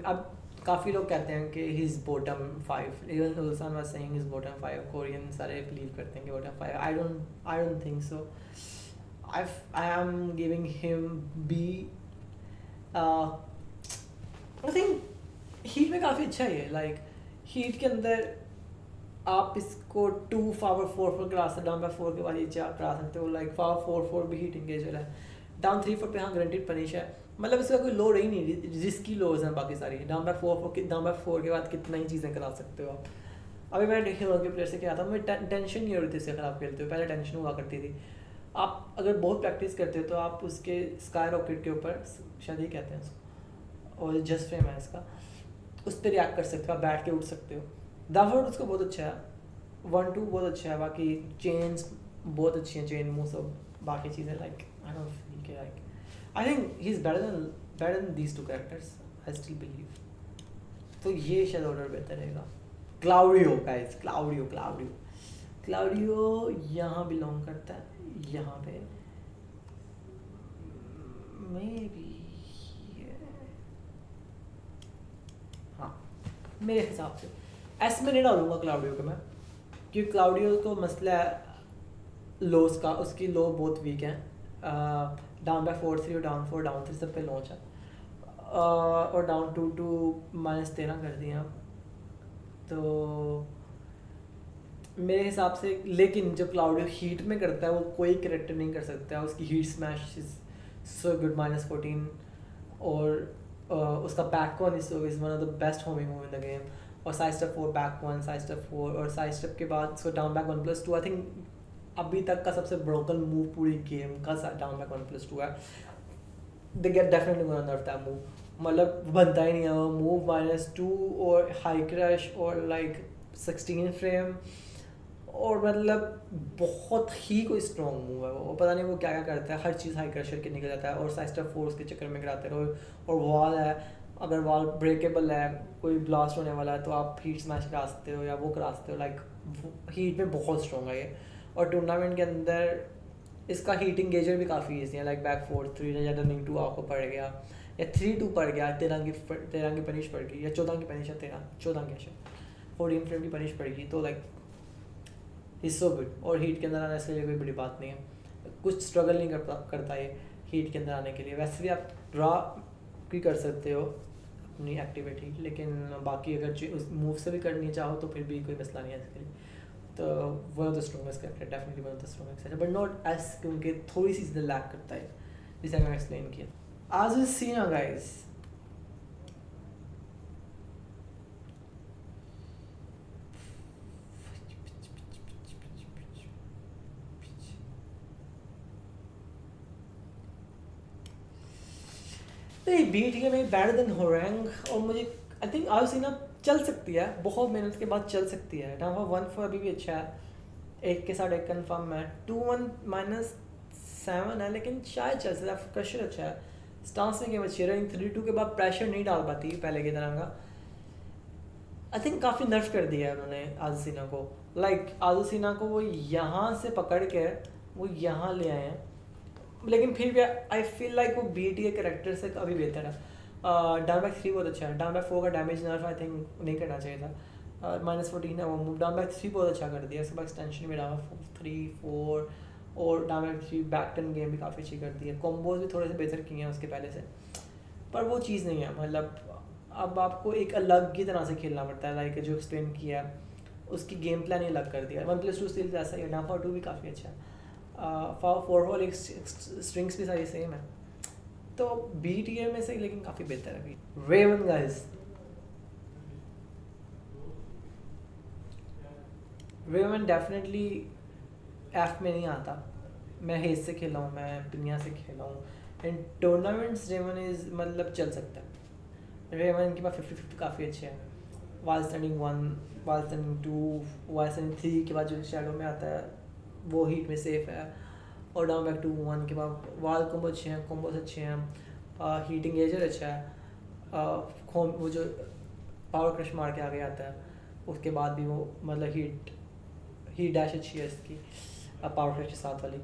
अब काफ़ी लोग कहते हैं कि he is bottom 5, even Ulsan was saying is bottom 5, Korean सारे बिलीव करते हैं कि bottom 5। I don't think so. I am giving him B. I think heat में काफ़ी अच्छा है, लाइक हीट के अंदर आप इसको 2 फॉरवर्ड 4 करा सकते, डाउन बाय 4 के बाद ये करा सकते हो। लाइक फॉरवर्ड 4 भी हीट इंगेजर है, डाउन 3-4 पे हाँ गारंटेड पनिश है। मतलब इसका कोई लो रही नहीं, रिस्की लोज हैं बाकी सारी। डाउन बाय 4 के बाद कितना ही चीज़ें करा सकते हो आप। अभी मैंने हीरो के प्लेयर से क्या था, मुझे टेंशन नहीं हो रही थी इससे खराब खेलते हो, पहले टेंशन हुआ करती थी। आप अगर बहुत प्रैक्टिस करते हो तो आप उसके स्काई रॉकेट के ऊपर, शायद ये कहते हैं उसको, और जस्ट फ्रेम है इसका, उस पर रिएक्ट कर सकते हो, आप बैठ के उठ सकते हो। दाफोर्ड उसको बहुत अच्छा है, 1-2 बहुत अच्छा है, बाकी चेन्स बहुत अच्छी हैं, चेन मूव सब बाकी चीज़ें। लाइक आई डोंट फील के like I think he is better then these 2 characters, I still believe. तो ये शायद ऑर्डर बेहतर रहेगा। क्लाउडियो गाइस, क्लाउडियो यहाँ बिलोंग करता है, यहाँ पे मे बी, हाँ मेरे हिसाब से एस में नहीं डालूंगा क्लाउडियो को मैं, क्योंकि क्लाउडियो को मसला है लोस का, उसकी लो बहुत वीक है। डाउन बाय 4-3 और डाउन 4 डाउन 3 सब पे लॉन्च है, और डाउन 2 -13 कर दिए आप। तो मेरे हिसाब से, लेकिन जब क्लाउडियो हीट में करता है वो कोई करेक्टर नहीं कर सकता है। उसकी heat smash is so good, -14, और उसका back one is one of the best homing move in the game. और side step 4 back 1, side step 4, और साइड स्टेप के बाद उसको डाउन बैक 1+2। आई थिंक अभी तक का सबसे ब्रोकन मूव पूरी गेम का डाउन बैक 1+2 है। They get definitely gonna नर्फ that move, मतलब बनता ही नहीं है वो मूव। -2 और हाई क्रश और लाइक 16 फ्रेम, और मतलब बहुत ही कोई स्ट्रॉन्ग मूव है वो, पता नहीं वो क्या क्या करता है, हर चीज़ हाई क्रशर के निकल जाता है। और साइड स्टेप 4 उसके चक्कर में कराते रहो, और वॉल है, अगर वॉल ब्रेकेबल है, कोई ब्लास्ट होने वाला है, तो आप हीट स्मैश करा सकते हो या वो करा सकते हो। लाइक हीट में बहुत स्ट्रॉन्ग है ये। और टूर्नामेंट के अंदर इसका हीटिंग गेजर भी काफ़ी ईजी है। लाइक बैक 4-3 या रनिंग 2 आपको पड़ गया, या 3-2 पड़ गया, 13 की पनिश पड़ गई, या 14 की पनिश है, 14 की शायद 14 फ्रेम की पनिश पड़ गई। तो लाइक इज सो गुड। और हीट के अंदर आने के लिए कोई बड़ी बात नहीं है, कुछ स्ट्रगल नहीं करता ये हीट के अंदर आने के लिए। वैसे भी आप ड्रा भी कर सकते हो अपनी एक्टिविटी, लेकिन बाकी अगर उस मूव से भी करनी चाहो तो फिर भी कोई मसला नहीं है इसके लिए। तो one of the strongest character, definitely one of the strongest character, but not S, क्योंकि थोड़ी सी चीज़ें लैक करता है, जिसे मैंने एक्सप्लेन किया। Azucena गाइस, नहीं बीट गेम में बेटर देन Hwoarang। और मुझे आई थिंक Azucena चल सकती है, बहुत मेहनत के बाद चल सकती है। डाउन 1-4 अभी भी अच्छा है, 1 के साथ 1 कन्फर्म है, 2-1 -7 है, लेकिन शायद चल सकता है। प्रेशर अच्छा है, स्टांस में गेम अच्छी है। रनिंग 3-2 के बाद प्रेशर नहीं डाल पाती पहले की तरह का। आई थिंक काफ़ी नर्फ कर दिया है उन्होंने Azucena को। लाइक Azucena को वो यहाँ से पकड़ के वो यहाँ ले आए हैं, लेकिन फिर भी आई फील लाइक वो BTA कैरेक्टर से काफ़ी बेहतर है। डाउन बैक 3 बहुत अच्छा है। डाउन बैक 4 का डैमेज नर्फ आई थिंक नहीं करना चाहिए था। -14 है वो मूव। डाउन बैक 3 बहुत अच्छा कर दिया, उसके बाद एक्सटेंशन में डाउन 3-4 और down back 3 back turn game भी काफ़ी अच्छी कर दी है। कॉम्बोज भी थोड़े से बेहतर किए हैं उसके पहले से, पर वो चीज़ नहीं है। मतलब अब आपको एक अलग की तरह से खेलना पड़ता है। लाइक जो एक्सप्लेन किया है उसकी गेम प्लान ही अलग कर दिया। 1+2 स्टिल ऐसा ही है। डाउन 2 भी काफ़ी अच्छा है। 4 एक स्ट्रिंग्स भी सारी सेम है, तो बी टीयर में से लेकिन काफ़ी बेहतर है। Raven guys, Raven definitely F में नहीं आता। मैं हेज से खेला हूँ, मैं पिनिया से खेला हूँ। इन टूर्नामेंट्स रेवन इज मतलब चल सकता है। रेवन के बाद 50-50 काफ़ी अच्छे हैं। वाल स्टैंडिंग 1, वाल स्टैंडिंग 2, वाल स्टैंडिंग 3 के बाद जो शैडो में आता है वो हीट में सेफ है। और डाउन बैक 2-1 के बाद वाल कॉम्बो अच्छे हैं, कॉम्बोज अच्छे हैं, हीटिंग एजर अच्छा है। वो जो पावर क्रश मार के आगे आता है उसके बाद भी वो मतलब हीट डैश अच्छी है इसकी, पावर क्रश के साथ वाली।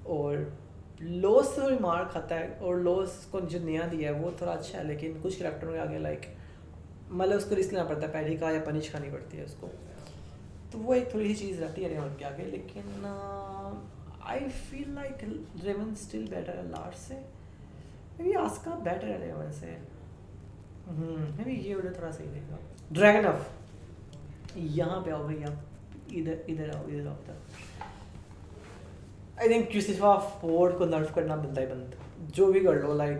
और लोस से थोड़ी मार खाता है, और लोस को जो नया दिया है वो थोड़ा अच्छा है, लेकिन कुछ कैरेक्टरों के आगे लाइक मतलब उसको रिस्क लेना पड़ता है, पहली का या पनिश खानी पड़ती है उसको। तो वो एक थोड़ी सी चीज़ रहती है रेवन के आगे। लेकिन I feel like Raven still better है लार्स से। मे बी आस्का बेटर है रेवन से। मे बी ये वीडियो थोड़ा सही रहेगा। ड्रैगनफ, यहाँ पे आओ भैया, इधर आओ। आई थिंक क्यूसिफा 4 को नर्फ करना बनता ही बनता, जो भी कर लो। लाइक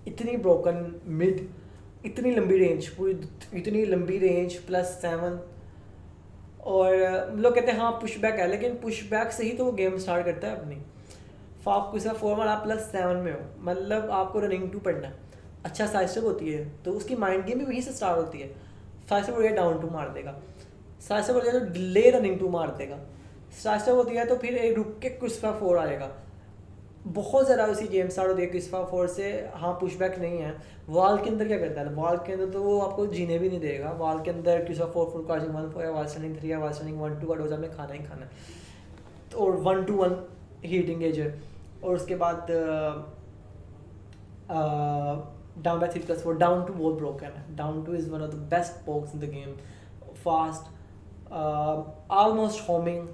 इतनी ब्रोकन मिड, इतनी लंबी रेंज, पूरी इतनी लंबी रेंज +7। और लोग कहते हैं हाँ पुश बैक है, लेकिन पुश बैक से ही तो वो गेम स्टार्ट करता है अपनी। फाप क्यूसिफा 4 में आप +7 में हो, मतलब आपको रनिंग 2 पढ़ना है। अच्छा साइड स्टेप होती है तो उसकी माइंड गेम भी वहीं से स्टार्ट होती है। साइड स्टेप हो गया डाउन 2 मार देगा, साइड स्टेप हो गया तो डिले रनिंग 2 मार देगा, साइड स्टेप होती है तो फिर एक रुक के क्यूसिफा 4 आएगा। बहुत ज़्यादा उसी गेम स्टार्ट होती है क्यूसिफा 4 से। हाँ पुश बैक नहीं है। वॉल के अंदर क्या करता है, वॉल के अंदर तो वो आपको जीने भी नहीं देगा। वॉल के अंदर क्यूसिफा 4 फुल कार्जिंग 1-4 या वॉल स्टैंडिंग 3 या वॉल स्टैंडिंग 1-2 का डोज आपने खाना ही खाना है। और 1-2-1 हीटिंग एजर, और उसके बाद डाउन बाय 3+4। डाउन 2 बहुत ब्रोकन है। Down 2 is one of the best pox in the game. Fast, almost homing,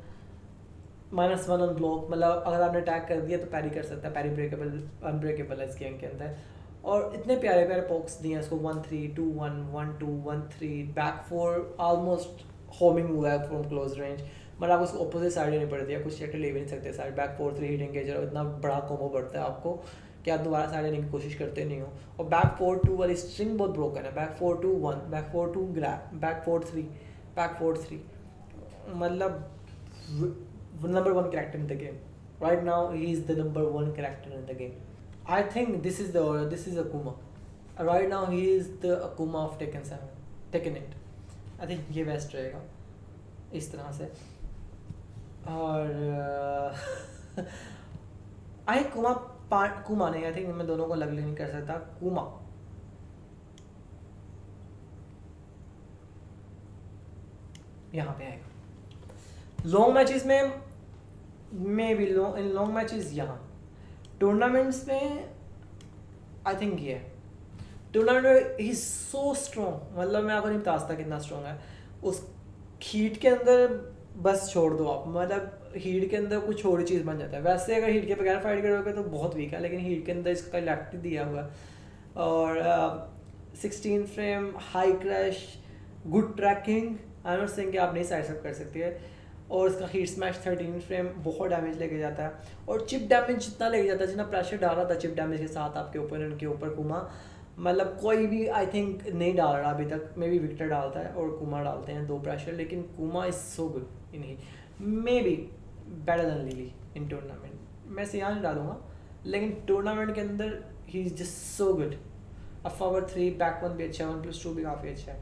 -1 on block, मतलब अगर आपने अटैक कर दिया तो पैरी कर सकता है। पैरी ब्रेकेबल, अनब्रेकेबल है इस गेम के अंदर। और इतने प्यारे प्यारे पॉक्स दिए हैं इसको, 1-3, 2-1, 1-2, 1-3, बैक 4 ऑलमोस्ट होमिंग हुआ है फ्रॉम क्लोज रेंज। मतलब आप उसको अपोजिट साइड ही नहीं पड़ दिया, कुछ चेक्टर ले भी नहीं सकते साइड। बैक 4-3 हीटिंग एजर, इतना बड़ा कॉम्बो बढ़ता है आपको कि आप दोबारा साइड लेने की कोशिश करते नहीं हो। और बैक 4-2 वाली स्ट्रिंग बहुत ब्रोकन है। Back 4-2-1, back 4-2 grab, back 4-3, back 4-3, मतलब number 1 character in the game. Right now, he is the number 1 character in the game. I think this is Akuma. Right now, he is the Akuma of Tekken 7, Tekken 8. I think ये बेस्ट रहेगा इस तरह से। और आई कुमा नहीं, आई थिंक मैं दोनों को अलग नहीं कर सकता। कुमा यहाँ पे आएगा। लॉन्ग मैचेस में may be in long matches यहाँ, टूर्नामेंट्स में आई थिंक ये टूर्नामेंट में ही सो स्ट्रॉन्ग, मतलब मैं आपको नहीं बता सकता कितना स्ट्रॉन्ग है। उस हीट के अंदर बस छोड़ दो आप, मतलब हीट के अंदर कुछ और चीज़ बन जाता है। वैसे अगर हीट के बगैर फाइट करोगे तो बहुत वीक है, लेकिन हीट के अंदर इसका इलेक्ट्रिक दिया हुआ है। और 16 frame high crush good tracking, I am not saying कि आप नहीं साइड अप कर सकती है। और इसका हीट स्मैश 13 फ्रेम बहुत डैमेज लेके जाता है, और चिप डैमेज जितना लेके जाता है, जितना प्रेशर डाला था चिप डैमेज के साथ आपके ओपोनेंट के ऊपर कुमा, मतलब कोई भी आई थिंक नहीं डाल रहा अभी तक। मे बी विक्टर डालता है और कुमा डालते हैं 2 प्रेशर, लेकिन कुमा is so good in heat, may be better than lily in tournament. मैं से यहाँ नहीं डालूंगा, लेकिन टूर्नामेंट के अंदर he is just so good. अब फॉरवर्ड 3 बैक 1 भी अच्छा है, 1+2 भी काफ़ी अच्छा है,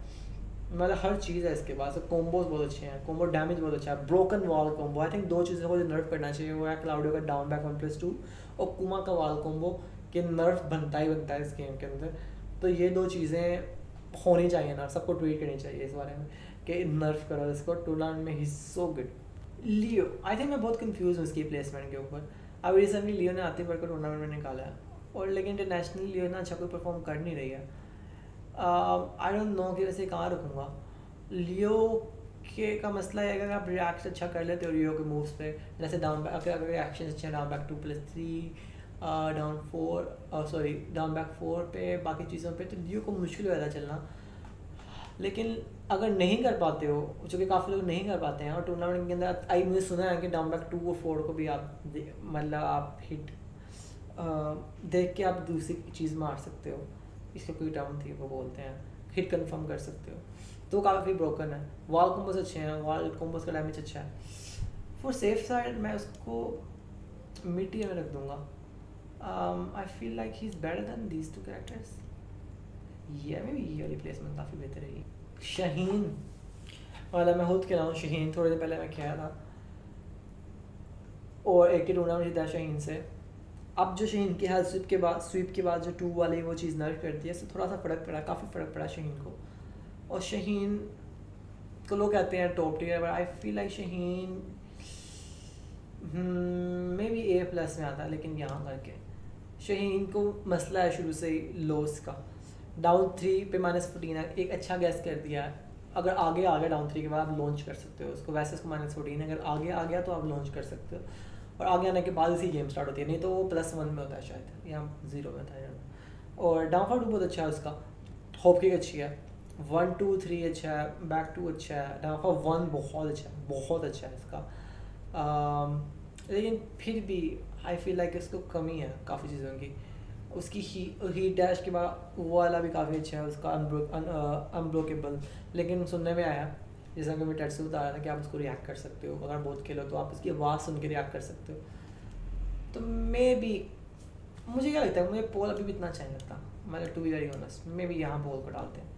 मतलब हर चीज़ है इसके पास। कॉम्बोज बहुत अच्छे हैं, कॉम्बो डैमेज बहुत अच्छा है, broken wall combo. I think 2 चीज़ों को जो नर्फ करना चाहिए वो है क्लाउडियो का डाउन बैक 1+2 और कुमा का वॉल कॉम्बो, कि नर्फ बनता ही बनता है इस गेम के अंदर। तो ये 2 चीज़ें होनी चाहिए ना, सबको ट्वीट करनी चाहिए इस बारे में कि नर्फ करो इसको टूर्नामेंट में, ही so good. Leo I think मैं बहुत कंफ्यूज हूँ इसकी प्लेसमेंट के ऊपर। अभी रिसेंटली लियो ने आते बढ़कर टूर्नामेंट में निकाला है, और लेकिन इंटरनेशनली लियो ना अच्छा कोई परफॉर्म कर नहीं रही है। आई डोंट नो कि वैसे कहाँ रखूँगा लियो के का मसला है अगर आप रिएक्ट अच्छा कर लेते हो लियो के मूव्स पे, जैसे डाउन बैक, अगर रिएक्शन अच्छे down back 2+3 down 4 sorry down back 4 पे, बाकी चीज़ों पे, तो लियो को मुश्किल हो जाता चलना। लेकिन अगर नहीं कर पाते हो, चूँकि काफ़ी लोग नहीं कर पाते हैं, और टूर्नामेंट के अंदर आई मुझे सुना है कि डाउन बैक 2 और 4 को भी आप मतलब आप हिट देख के आप दूसरी चीज़ मार सकते हो, इसका कोई टर्म थी वो बोलते हैं, हिट कंफर्म कर सकते हो, तो काफ़ी ब्रोकन है। वॉल कॉम्बोस अच्छे हैं, वॉल कॉम्बोस का डैमेज अच्छा है। फॉर सेफ साइड मैं उसको मिड टियर में रख दूँगा। आई feel like he is better than these 2 characters. ये मे बी ये वाली प्लेसमेंट काफ़ी बेहतर है। शहीन वाला मैं खुद कह रहा हूँ, शहीन थोड़े दिन पहले मैं खेला था और एक ही टूर्नामेंट जीता शहीन से। अब जो शहीन की हेल्थ स्वीप के बाद जो 2 वाली वो चीज़ नर्फ करती है, इससे थोड़ा सा फ़र्क पड़ा, काफ़ी फ़र्क पड़ा शहीन को। और शहीन को लोग कहते हैं top tier, but I feel like Shaheen maybe A+ में आता है, लेकिन यहाँ करके शहीन को मसला है शुरू से ही लॉस का। डाउन 3 पे -14 है, एक अच्छा गैस कर दिया है। अगर आगे आ गया डाउन 3 के बाद आप लॉन्च कर सकते हो उसको, वैसे उसको -14 है, अगर आगे आ गया तो आप लॉन्च कर सकते हो, और आगे आने के बाद इसी गेम स्टार्ट होती है, नहीं तो वो +1 में होता है शायद, या 0 में था। और डाउन 2 बहुत अच्छा है उसका, होप किक अच्छी है, 1 2 3 अच्छा है, बैक 2 अच्छा है, डाउन 1 बहुत अच्छा है, बहुत अच्छा है इसका। लेकिन फिर भी आई फील लाइक इसको कमी है काफ़ी चीज़ों की। उसकी हीट डैश के बाद वो वाला भी काफ़ी अच्छा है उसका, अनब्रोकेबल, लेकिन सुनने में आया जैसा कि मैं टेट्स बता रहा था कि आप उसको रिएक्ट कर सकते हो, अगर बहुत खेलो तो आप उसकी आवाज़ सुन के रिएक्ट कर सकते हो। तो मे बी मुझे क्या लगता है, मुझे पोल अभी भी इतना अच्छा नहीं लगता, मतलब to be very honest, maybe यहाँ पोल को डालते हैं।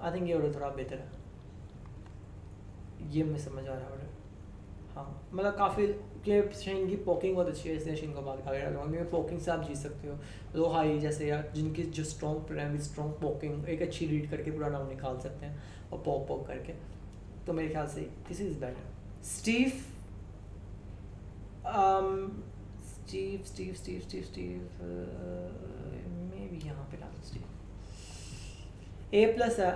आई थिंक ये ऑर्डर थोड़ा बेहतर है, ये मुझे समझ आ रहा है ऑर्डर। हाँ मतलब काफ़ी कि शहीन की पोकिंग बहुत अच्छी है, इसलिए शहीन को आगे डालूंगा, क्योंकि पोकिंग से आप जीत सकते हो। लो हाई जैसे यार जिनकी जो स्ट्रॉन्ग प्लेयर है, स्ट्रॉन्ग पोकिंग एक अच्छी रीड करके पूरा नाम निकाल सकते हैं और पॉक करके, तो मेरे ख्याल से दिस इज़ बेटर। स्टीव मे भी यहाँ पे डालो स्टीव। A+ है,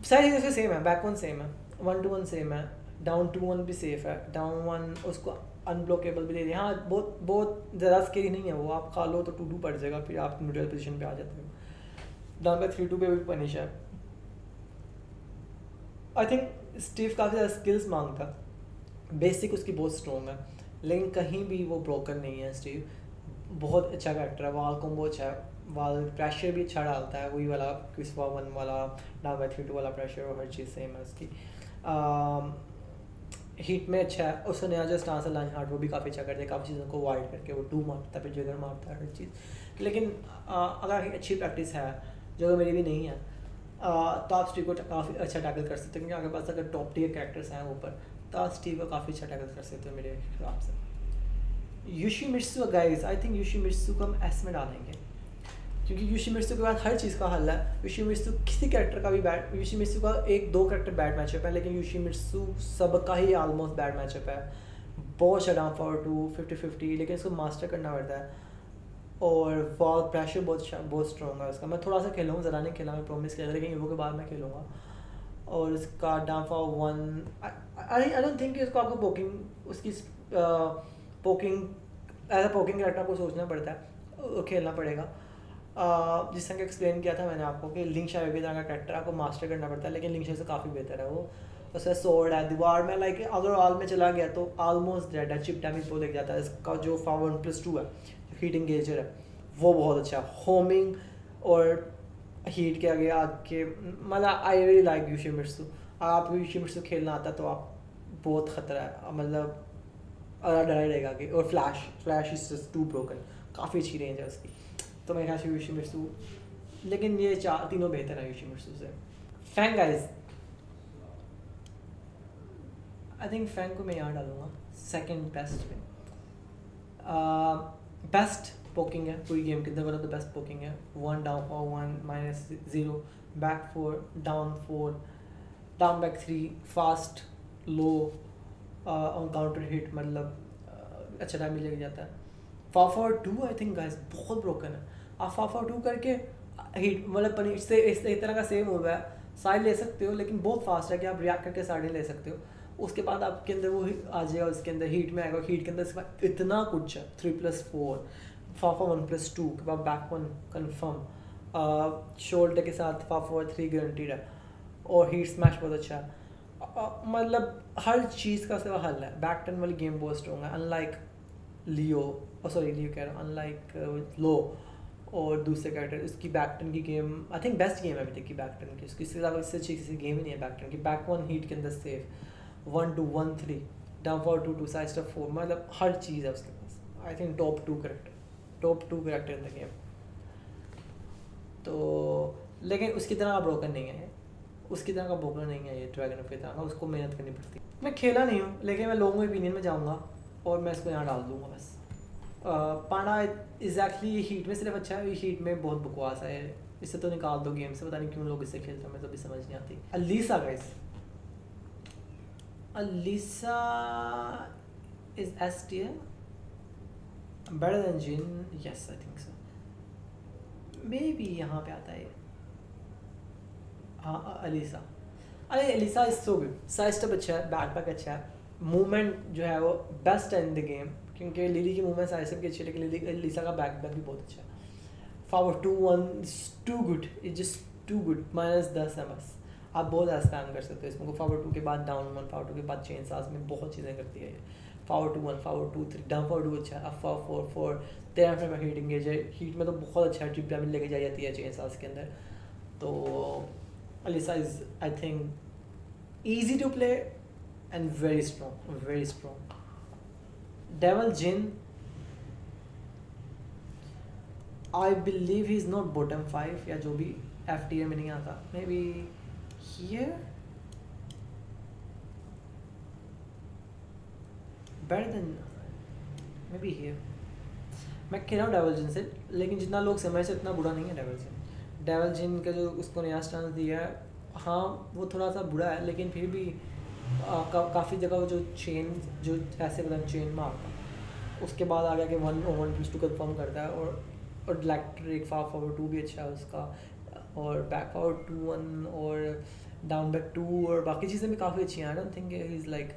सारी चीज़ें सेम है, बैक 1 सेम है, 1 to 1 सेम है, डाउन 2-1 भी सेफ है, डाउन 1 उसको अनब्लॉकेबल भी दे दिया। हाँ बहुत ज़्यादा स्केरी नहीं है वो, आप खा लो तो 2-2 पड़ जाएगा, फिर आप न्यूट्रल पोजीशन पे आ जाते हो। डाउन पे 3-2 पे भी पनिश है। आई थिंक स्टीव काफ़ी ज़्यादा स्किल्स मांगता, बेसिक उसकी बहुत स्ट्रॉन्ग है, लेकिन कहीं भी वो ब्रोकन नहीं है। स्टीव बहुत अच्छा कैरेक्टर है, वाल कॉम्बो अच्छा है, वाल प्रेशर भी अच्छा डालता है, वही वाला क्विस्पा 1 वाला, डाउन बाय 3-2 वाला प्रेशर, और हर चीज़ सेम है उसकी। हीट में अच्छा है, उसका नया जो स्टांस है लाइन हार्ट वो भी काफ़ी अच्छा करते हैं, काफ़ी चीज़ों को वाइड करके वो 2 मारता है, फिर जगह मारता है हर चीज़। लेकिन अगर अच्छी प्रैक्टिस है, जो मेरी भी नहीं है, तो आप स्टीव को काफ़ी अच्छा टैकल कर सकते हो, क्योंकि आपके पास अगर टॉप टियर कैरेक्टर्स हैं ऊपर, तो आप स्टीव को काफ़ी अच्छा टैकल कर सकते हो मेरे हिसाब से। Yoshimitsu guys, I think Yoshimitsu को हम S में डालेंगे, क्योंकि योशिमित्सु के बाद हर चीज़ का हल है। योशिमित्सु किसी कैरेक्टर का भी बैड, योशिमित्सु का 1-2 कैरेक्टर बैड मैचअप है, लेकिन योशिमित्सु सबका ही ऑलमोस्ट बैड मैचअप है। बहुत अच्छा डाउन फॉर 2 50-50, लेकिन इसको मास्टर करना पड़ता है। और वॉल प्रेशर बहुत स्ट्रॉन्ग है उसका। मैं थोड़ा सा खेला हूँ, ज़रा नहीं खेला, मैं प्रॉमिस किया था, लेकिन ईवो के बाद मैं खेलूँगा। और इसका down for 1 I don't think इसको आपको पोकिंग उसकी poking as a poking character आपको सोचना पड़ता है, खेलना पड़ेगा। जिस तरह एक्सप्लेन किया था मैंने आपको कि लिंक शायद की तरह का कैरेक्टर आपको मास्टर करना पड़ता है, लेकिन लिंक शायद से काफ़ी बेहतर है वो। उसका सोर्ड है, दीवार में लाइक अगर ऑल में चला गया तो ऑलमोस्ट डेड है, चिप डैमेज बहुत लग जाता है। इसका जो 1+2 है, हीट इंगेजर है, वो बहुत अच्छा है। होमिंग और हीट के आगे आके मतलब आई रियली लाइक योशिमित्सु। आप योशिमित्सु खेलना आता तो आप बहुत ख़तरा है, मतलब डरा रहेगा कि। और flash is just too broken, काफ़ी अच्छी रेंज है उसकी। तो मेरे ख्याल से योशिमित्सु, लेकिन ये तीनों बेहतर है योशिमित्सु से। Fang guys, I think Fang को मैं यहाँ डालूंगा सेकंड बेस्ट में। बेस्ट पोकिंग है पूरी गेम के अंदर, one of the best poking है। 1 down for 1 -0 back 4 down 4 down back 3 fast low on counter hit, मतलब अच्छा डैमेज लग जाता है। 4-4-2 आई थिंक गाइस बहुत ब्रोकन है। आप 4-4-2 करके हिट मतलब पनिश से इस तरह का सेम होगा, साइड ले सकते हो, लेकिन बहुत फास्ट है कि आप रिएक्ट करके साइड ले सकते हो। उसके बाद आपके अंदर वो आ जाएगा, उसके अंदर हीट में आएगा, हीट के अंदर इतना कुछ है। 3+4 4-1+2 के बाद बैक 1 कन्फर्म, शोल्डर के साथ 4-4-3 गारंटीड है। और हीट स्मैश बहुत अच्छा है, मतलब हर चीज़ का उसका हल है। बैक 10 वाली गेम बहुत स्ट्रॉन्ग है, अनलाइक लियो कह रहा हूँ, अनलाइक लो और दूसरे कैरेक्टर। इसकी बैक 10 की game I think best game है अभी तक की बैक 10 की। इसकी इससे अच्छी किसी गेम ही नहीं है बैक 10 की। बैक 1 हीट के अंदर safe 1-2-1-3 down for 2 side step 4, मतलब हर चीज़ है उसके पास। I think top 2 character in the game. तो लेकिन उसकी तरह का ब्रोकन नहीं है, उसकी तरह का ब्रोकन नहीं है ये ड्रैगनऑफ की तरह, उसको मेहनत करनी पड़ती है। मैं खेला नहीं हूँ, लेकिन मैं लोगों के ओपिनियन में जाऊँगा और मैं इसको यहाँ डाल दूँगा बस। पांडा एग्जैक्टली हीट में सिर्फ अच्छा है, हीट में बहुत बकवास है, इससे तो निकाल दो गेम से। पता नहीं क्यों लोग इससे खेलते हैं, मैं तो भी समझ नहीं आती। Alisa guys, Alisa is S tier, better than Jin, yes I think so, maybe यहाँ पे आता है। हाँ अलीसा, अरे Alisa is so good, side step अच्छा है, बैकपैक अच्छा है, मूवमेंट जो है वो बेस्ट है इन द गेम, क्योंकि लिली की मूवमेंट साइड स्टेप की अच्छी है, लेकिन अलीसा का बैकपैक भी बहुत अच्छा है। Forward 2-1 is too good, is just too good. -10 है बस, आप बहुत स्पैम कर सकते हो इसमें। फॉरवर्ड 2 के बाद डाउन 1, फॉरवर्ड 2 के बाद चेन सास में बहुत चीज़ें करती है ये। फॉरवर्ड 2-1, फॉरवर्ड 2-3 डाउन फॉरवर्ड 2 अच्छा है। अब 4-4-4 13 फ्रेम में हीट इंगेज है, हीट में तो बहुत अच्छा है, ट्रिप डैमेज लेके जाई जाती है चेन सास के अंदर। तो Alisa is I think easy to play and very strong. Devil Jin, I believe he is not bottom 5 या जो भी एफ टी में नहीं आता, maybe here better than, maybe here. मैं कह रहा हूँ डेविल जिन से, लेकिन जितना लोग समझ से उतना बुरा नहीं है डेविल जिन। डेविल जिन का जो उसको नया स्टांस दिया है, हाँ वो थोड़ा सा बुरा है, लेकिन फिर भी काफ़ी जगह वो जो चेन जो ऐसे मतलब चेन मारता है, उसके बाद आ गया कि 1-1+2 कन्फर्म करता है। और इलेक्ट्रिक फॉरवर्ड 2 भी अच्छा है उसका, और बैक फॉरवर्ड 2-1 और डाउन बैक 2 और बाकी चीज़ें भी काफ़ी अच्छी हैं। आई don't think he is like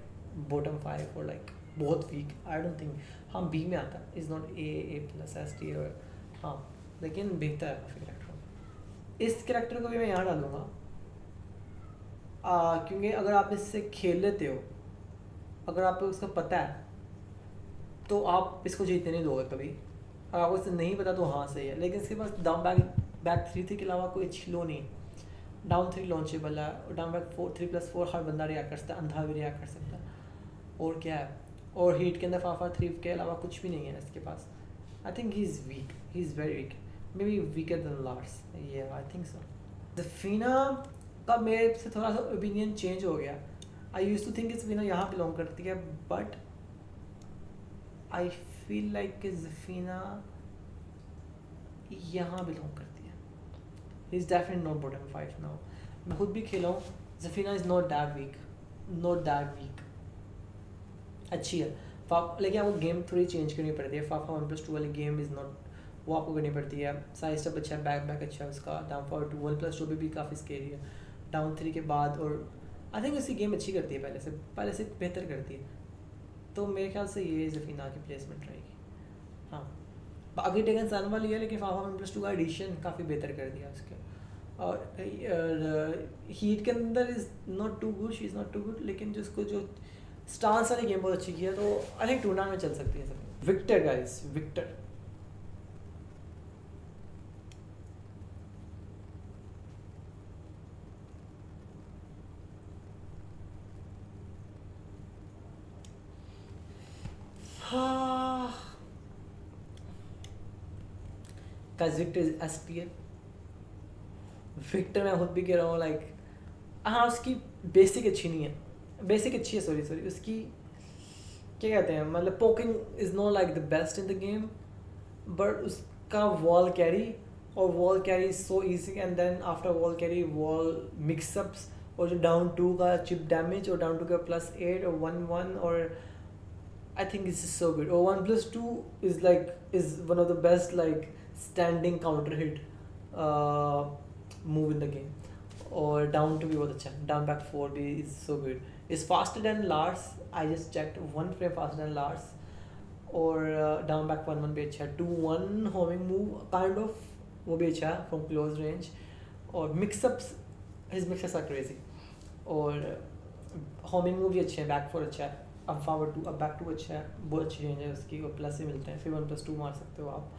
bottom 5 और लाइक बहुत वीक, आई डोंट थिंक। हाँ बी में आता है, इज़ नॉट A+ST और हाँ, लेकिन बेहतर है काफ़ी कैरेक्टर। इस कैरेक्टर को भी मैं यहाँ डालूँगा, क्योंकि अगर आप इससे खेल लेते हो, अगर आपको उसका पता है तो आप इसको जीतने नहीं दोगे कभी। अगर आपको इससे नहीं पता तो हाँ सही है, लेकिन इसके पास डाउन बैक 3 के अलावा कोई अच्छी लो नहीं। डाउन 3 लॉन्चेबल है, और डाउन बैक 3+4 हर बंदा रिएक्ट कर सकता है, अंधा भी रिएक्ट कर सकता है, और क्या है। और हीट के अंदर 4-3 के अलावा कुछ भी नहीं है इसके पास। I think he is weak, he is very weak, maybe weaker than Lars, ये आई थिंक सो। ज़फीना का मेरे से थोड़ा सा ओपिनियन चेंज हो गया। I use to think Zafina यहाँ बिलोंग करती है, but I feel like Zafina यहाँ बिलोंग करती है. He is definitely not bottom 5 now. मैं खुद भी खेला हूँ. Zafina is not that weak, not that weak. अच्छी है लेकिन आपको गेम थोड़ी चेंज करनी पड़ती है. फाफा 1+2 वाली गेम इज़ नॉट, वो आपको करनी पड़ती है. साइड स्टेप अच्छा है, बैक अच्छा है उसका. डाउन फॉर 2 1+2 भी काफ़ी स्केरी है. डाउन 3 के बाद और आई थिंक उसकी गेम अच्छी करती है, पहले से बेहतर करती है. तो मेरे ख्याल से ये ज़फीना की प्लेसमेंट रहेगी. हाँ बाकी टेकन सन वाली है, लेकिन फाफा 1+2 का एडिशन काफ़ी बेहतर कर दिया उसके. और हीट के अंदर is not too good, she is not too good, लेकिन जिसको जो स्टांस वाली गेम बहुत अच्छी की है, तो आई थिंक टूर्नामेंट में चल सकती है सब. Victor guys, Victor. हाँ guys, Victor is S tier. Victor मैं खुद भी कह रहा हूँ लाइक, हाँ उसकी बेसिक अच्छी नहीं है. बेसिक अच्छी है, सॉरी उसकी क्या कहते हैं, मतलब poking is not like the best in the game, but उसका वॉल कैरी, और wall carry is so easy. And then after wall carry wall mixups, और जो डाउन 2 का चिप डैमेज, और डाउन 2 का +8 और 1-1, और I think this is so good. Or 1+2 is one of the best like standing counter hit move in the game. Or down 2 भी बहुत अच्छा. Down back 4 भी is so good. Is faster than Lars. I just checked, 1 frame faster than Lars. Or down back 1-1 भी अच्छा. 2-1 homing move kind of, वो भी अच्छा from close range. और mix-ups, his mix-ups are crazy. और homing move भी अच्छे हैं, back 4 अच्छा है. अब फॉरवर्ड 2, अब बैक 2 अच्छा है, बहुत अच्छी रेंज है उसकी, और प्लस से मिलते हैं. फिर 1+2 मार सकते हो आप.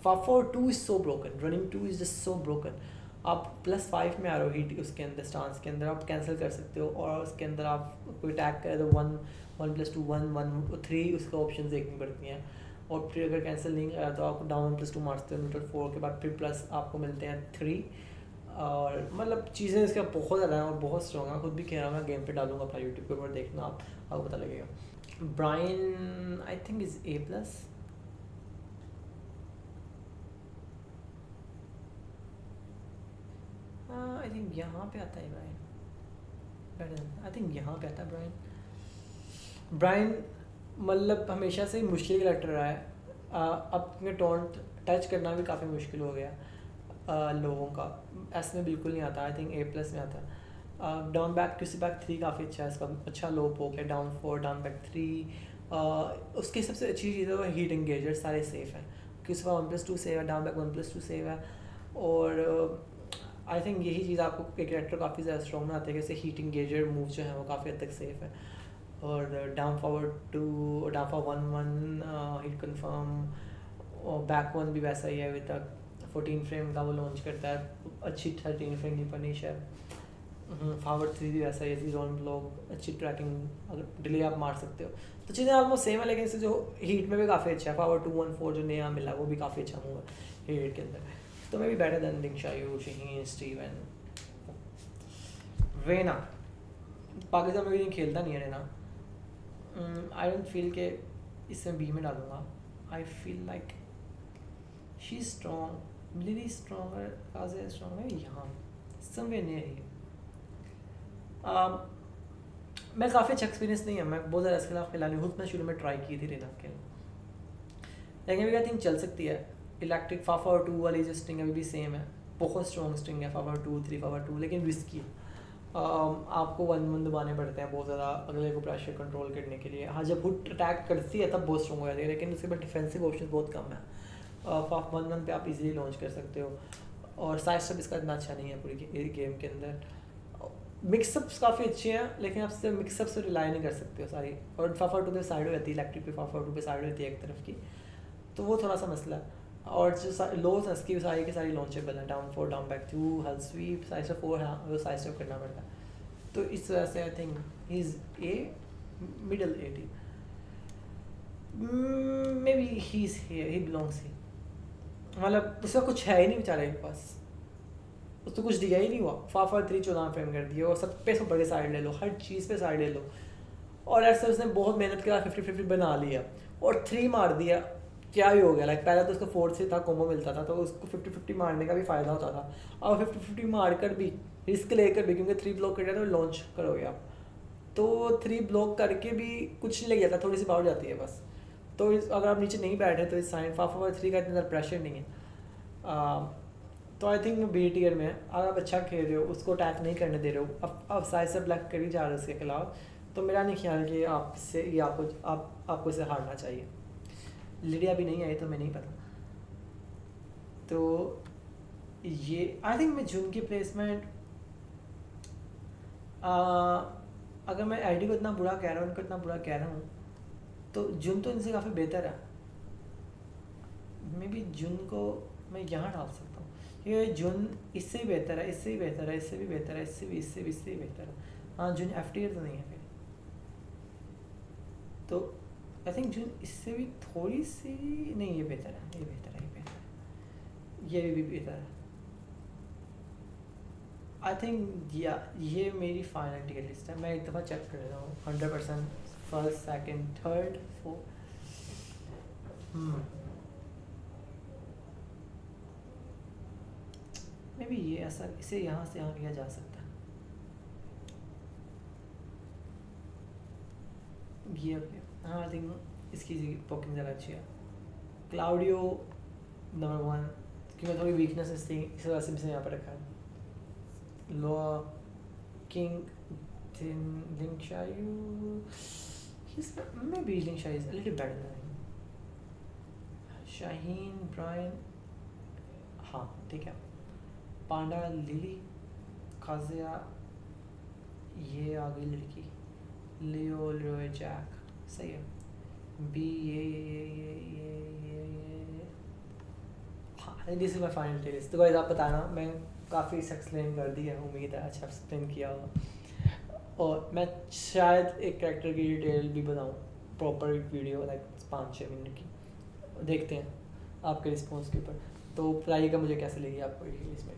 Forward 2 is so broken, running 2 is just so broken. आप +5 में आ रहे हो हीट उसके अंदर, स्टांस के अंदर आप कैंसिल कर सकते हो, और उसके अंदर आप कोई अटैक करें तो 1+2 1-1-3 उसका ऑप्शन देखनी पड़ती हैं. और फिर अगर कैंसिल नहीं करा तो आप डाउन 1+2 मार सकते हो. न्यूट्रल 4 के बाद फिर प्लस आपको मिलते हैं 3. और मतलब चीज़ें इसका बहुत ज़्यादा हैं और बहुत स्ट्रॉन्ग है. खुद भी कह रहा हूँ, मैं गेम पे डालूंगा अपना यूट्यूब के ऊपर, देखना आपको पता लगेगा. Bryan I think is A+. I think यहाँ पे आता है ब्रायन, बेटर. आई थिंक यहाँ पे आता है ब्रायन. ब्रायन मतलब हमेशा से मुश्किल कैरेक्टर रहा है. अपने टॉन्ट टच करना भी काफ़ी मुश्किल हो गया लोगों का. एस में बिल्कुल नहीं आता. आई थिंक A+ में आता है. डाउन बैक किसी बैक 3 काफ़ी अच्छा है इसका, अच्छा लो पोक है. डाउन 4 डाउन बैक 3 उसकी सबसे अच्छी चीज़ है वो हीट एंगेजर सारे सेफ हैं, क्योंकि उसका 1+2 सेव है, डाउन बैक 1+2 सेव है. और आई थिंक यही चीज़ आपको एक कैरेक्टर काफ़ी ज़्यादा स्ट्रॉन्ग बनाती है, जैसे हीट एंगेजर मूव जो है वो काफ़ी हद तक सेफ है. और down forward 2, down for 1-1 heat confirm, और बैक 1 भी वैसा ही है अभी तक. 14 फ्रेम का वो लॉन्च करता है, अच्छी 13 फ्रेम की पनिश है. फॉरवर्ड 3 भी वैसा ही है, ज़ोन ब्लॉक, अच्छी ट्रैकिंग, अगर डिले आप मार सकते हो. तो चीज़ें ऑलमोस्ट सेम है, लेकिन इससे जो हीट में भी काफ़ी अच्छा है. फॉरवर्ड 2-1-4 जो नया मिला वो भी काफ़ी अच्छा मूव है हीट के अंदर. तो मैं भी better than think Xiaoyu, Shaheen, Steven. Reina Pakistan में भी नहीं खेलता नहीं है रेना. आई डोंट फील के इसमें बी में डालूंगा. I feel like she is strong, Lily stronger, Kazuya strong है यहाँ समवेयर नियर ही. मैं काफ़ी अच्छा एक्सपीरियंस नहीं है, मैं बहुत ज़्यादा इसके खिलाफ खिला नहीं हूँ. मैं शुरू में ट्राई की थी रेना के, लेकिन अभी आई थिंक चल सकती है. इलेक्ट्रिक फाफा और 2 वाली जो स्ट्रिंग अभी भी सेम है, बहुत स्ट्रॉन्ग स्ट्रिंग है. फाफा 2 3 फाफा 2, लेकिन रिस्की है. आपको 1-1 दबाने पड़ते हैं बहुत ज़्यादा अगले को प्रेशर कंट्रोल करने के लिए. हाँ जब हुड अटैक करती है तब बहुत स्ट्रॉन्ग हो जाती है, लेकिन उसके बाद डिफेंसिव ऑप्शन बहुत कम है. फाफ 1-1 पे आप इजीली लॉन्च कर सकते हो, और साइड स्टेप इसका इतना अच्छा नहीं है पूरी गेम के अंदर. मिक्सअप्स काफ़ी अच्छे हैं, लेकिन आप सिर्फ मिक्सअप से रिलाई नहीं कर सकते हो सारी. और फाफा 2 पे साइड हो जाती है, इलेक्ट्रिक पे फाफा 2 पे साइड होती है एक तरफ की, तो वो थोड़ा सा मसला है. और जो लोस इसकी सारी की सारी लॉन्चेबल है. Down 4 down back 2 hell sweep, side step 4 है, वो साइड स्टेप करना पड़ता है. तो इस वजह से I think he is a middle 80. Maybe he is here, he belongs he. मतलब उसका कुछ है ही नहीं बेचारे के पास, उसको कुछ दिया ही नहीं हुआ. फाफा 3 14 फ्रेम कर दिए, और सब पे सुपर के साइड ले लो, हर चीज़ पे साइड ले लो. और ऐसे उसने बहुत मेहनत के बाद 50-50 बना लिया, और 3 मार दिया. क्या ही हो गया, लाइक पहले तो उसको 4 से था कॉम्बो मिलता था, तो उसको 50-50 मारने का भी फ़ायदा होता था। और 50-50 मार कर भी, रिस्क लेकर भी, क्योंकि 3 ब्लॉक कर दिया तो लॉन्च करोगे आप, तो 3 ब्लॉक करके भी कुछ नहीं लग जाता, थोड़ी सी बाउट जाती है बस। तो अगर आप नीचे नहीं बैठे तो इस साइन 5/3 का इतना ज़्यादा प्रेशर नहीं है। तो आई थिंक बी टीयर में अगर आप अच्छा खेल रहे हो, उसको अटैक नहीं करने दे रहे हो, अब साइड से ब्लैक कर ही जा रहे हो उसके खिलाफ, तो मेरा नहीं ख्याल कि आपसे ये आपको इसे हारना चाहिए। लिडिया भी नहीं आई तो मैं नहीं पता। तो ये आई थिंक मैं जून की प्लेसमेंट, अगर मैं एडी को इतना बुरा कह रहा हूँ, उनको इतना बुरा कह रहा हूँ, तो जून तो इनसे काफ़ी बेहतर है। मे बी जून को मैं यहाँ डाल सकता हूँ, क्योंकि जून इससे भी बेहतर है, इससे भी बेहतर है, इससे भी बेहतर है, इससे भी बेहतर है। हाँ, जून एफ टी तो नहीं है फिर, तो आई थिंक जून इससे भी थोड़ी सी नहीं, ये बेहतर है, ये बेहतर है, ये बेहतर है, ये भी बेहतर है। आई थिंक ये मेरी फाइनल टियर लिस्ट है। मैं एक दफ़ा चेक कर लेता हूँ 100% first, second, third, fourth. May be ये ऐसा, इसे यहाँ से यहाँ किया जा सकता है। ये ओके, हाँ आई थिंक इसकी पॉकिंग ज़्यादा अच्छी है। क्लाउडियो नंबर 1, क्योंकि थोड़ी वीकनेस थी, इस वजह से भी यहाँ पर रखा है। लोअर किंग लिंग Xiaoyu, maybe Ling Xiaoyu is a little better than him. Shaheen, Bryan, हाँ ठीक है। पांडा, लिली, काजुया, ये आ गई लड़की, लियो, लेरोय, जैक, सही है। बी ये हाँ, this is my final test. तो गाइस आप बताना, मैं काफ़ी एक्सप्लेन कर दी है, उम्मीद है अच्छा एक्सप्लेन किया होगा, और मैं शायद एक कैरेक्टर की डिटेल भी बनाऊँ, प्रॉपर वीडियो लाइक 5-6 मिनट की। देखते हैं आपके रिस्पॉन्स के ऊपर। तो बताइएगा मुझे कैसे लगी आपको ये इसमें।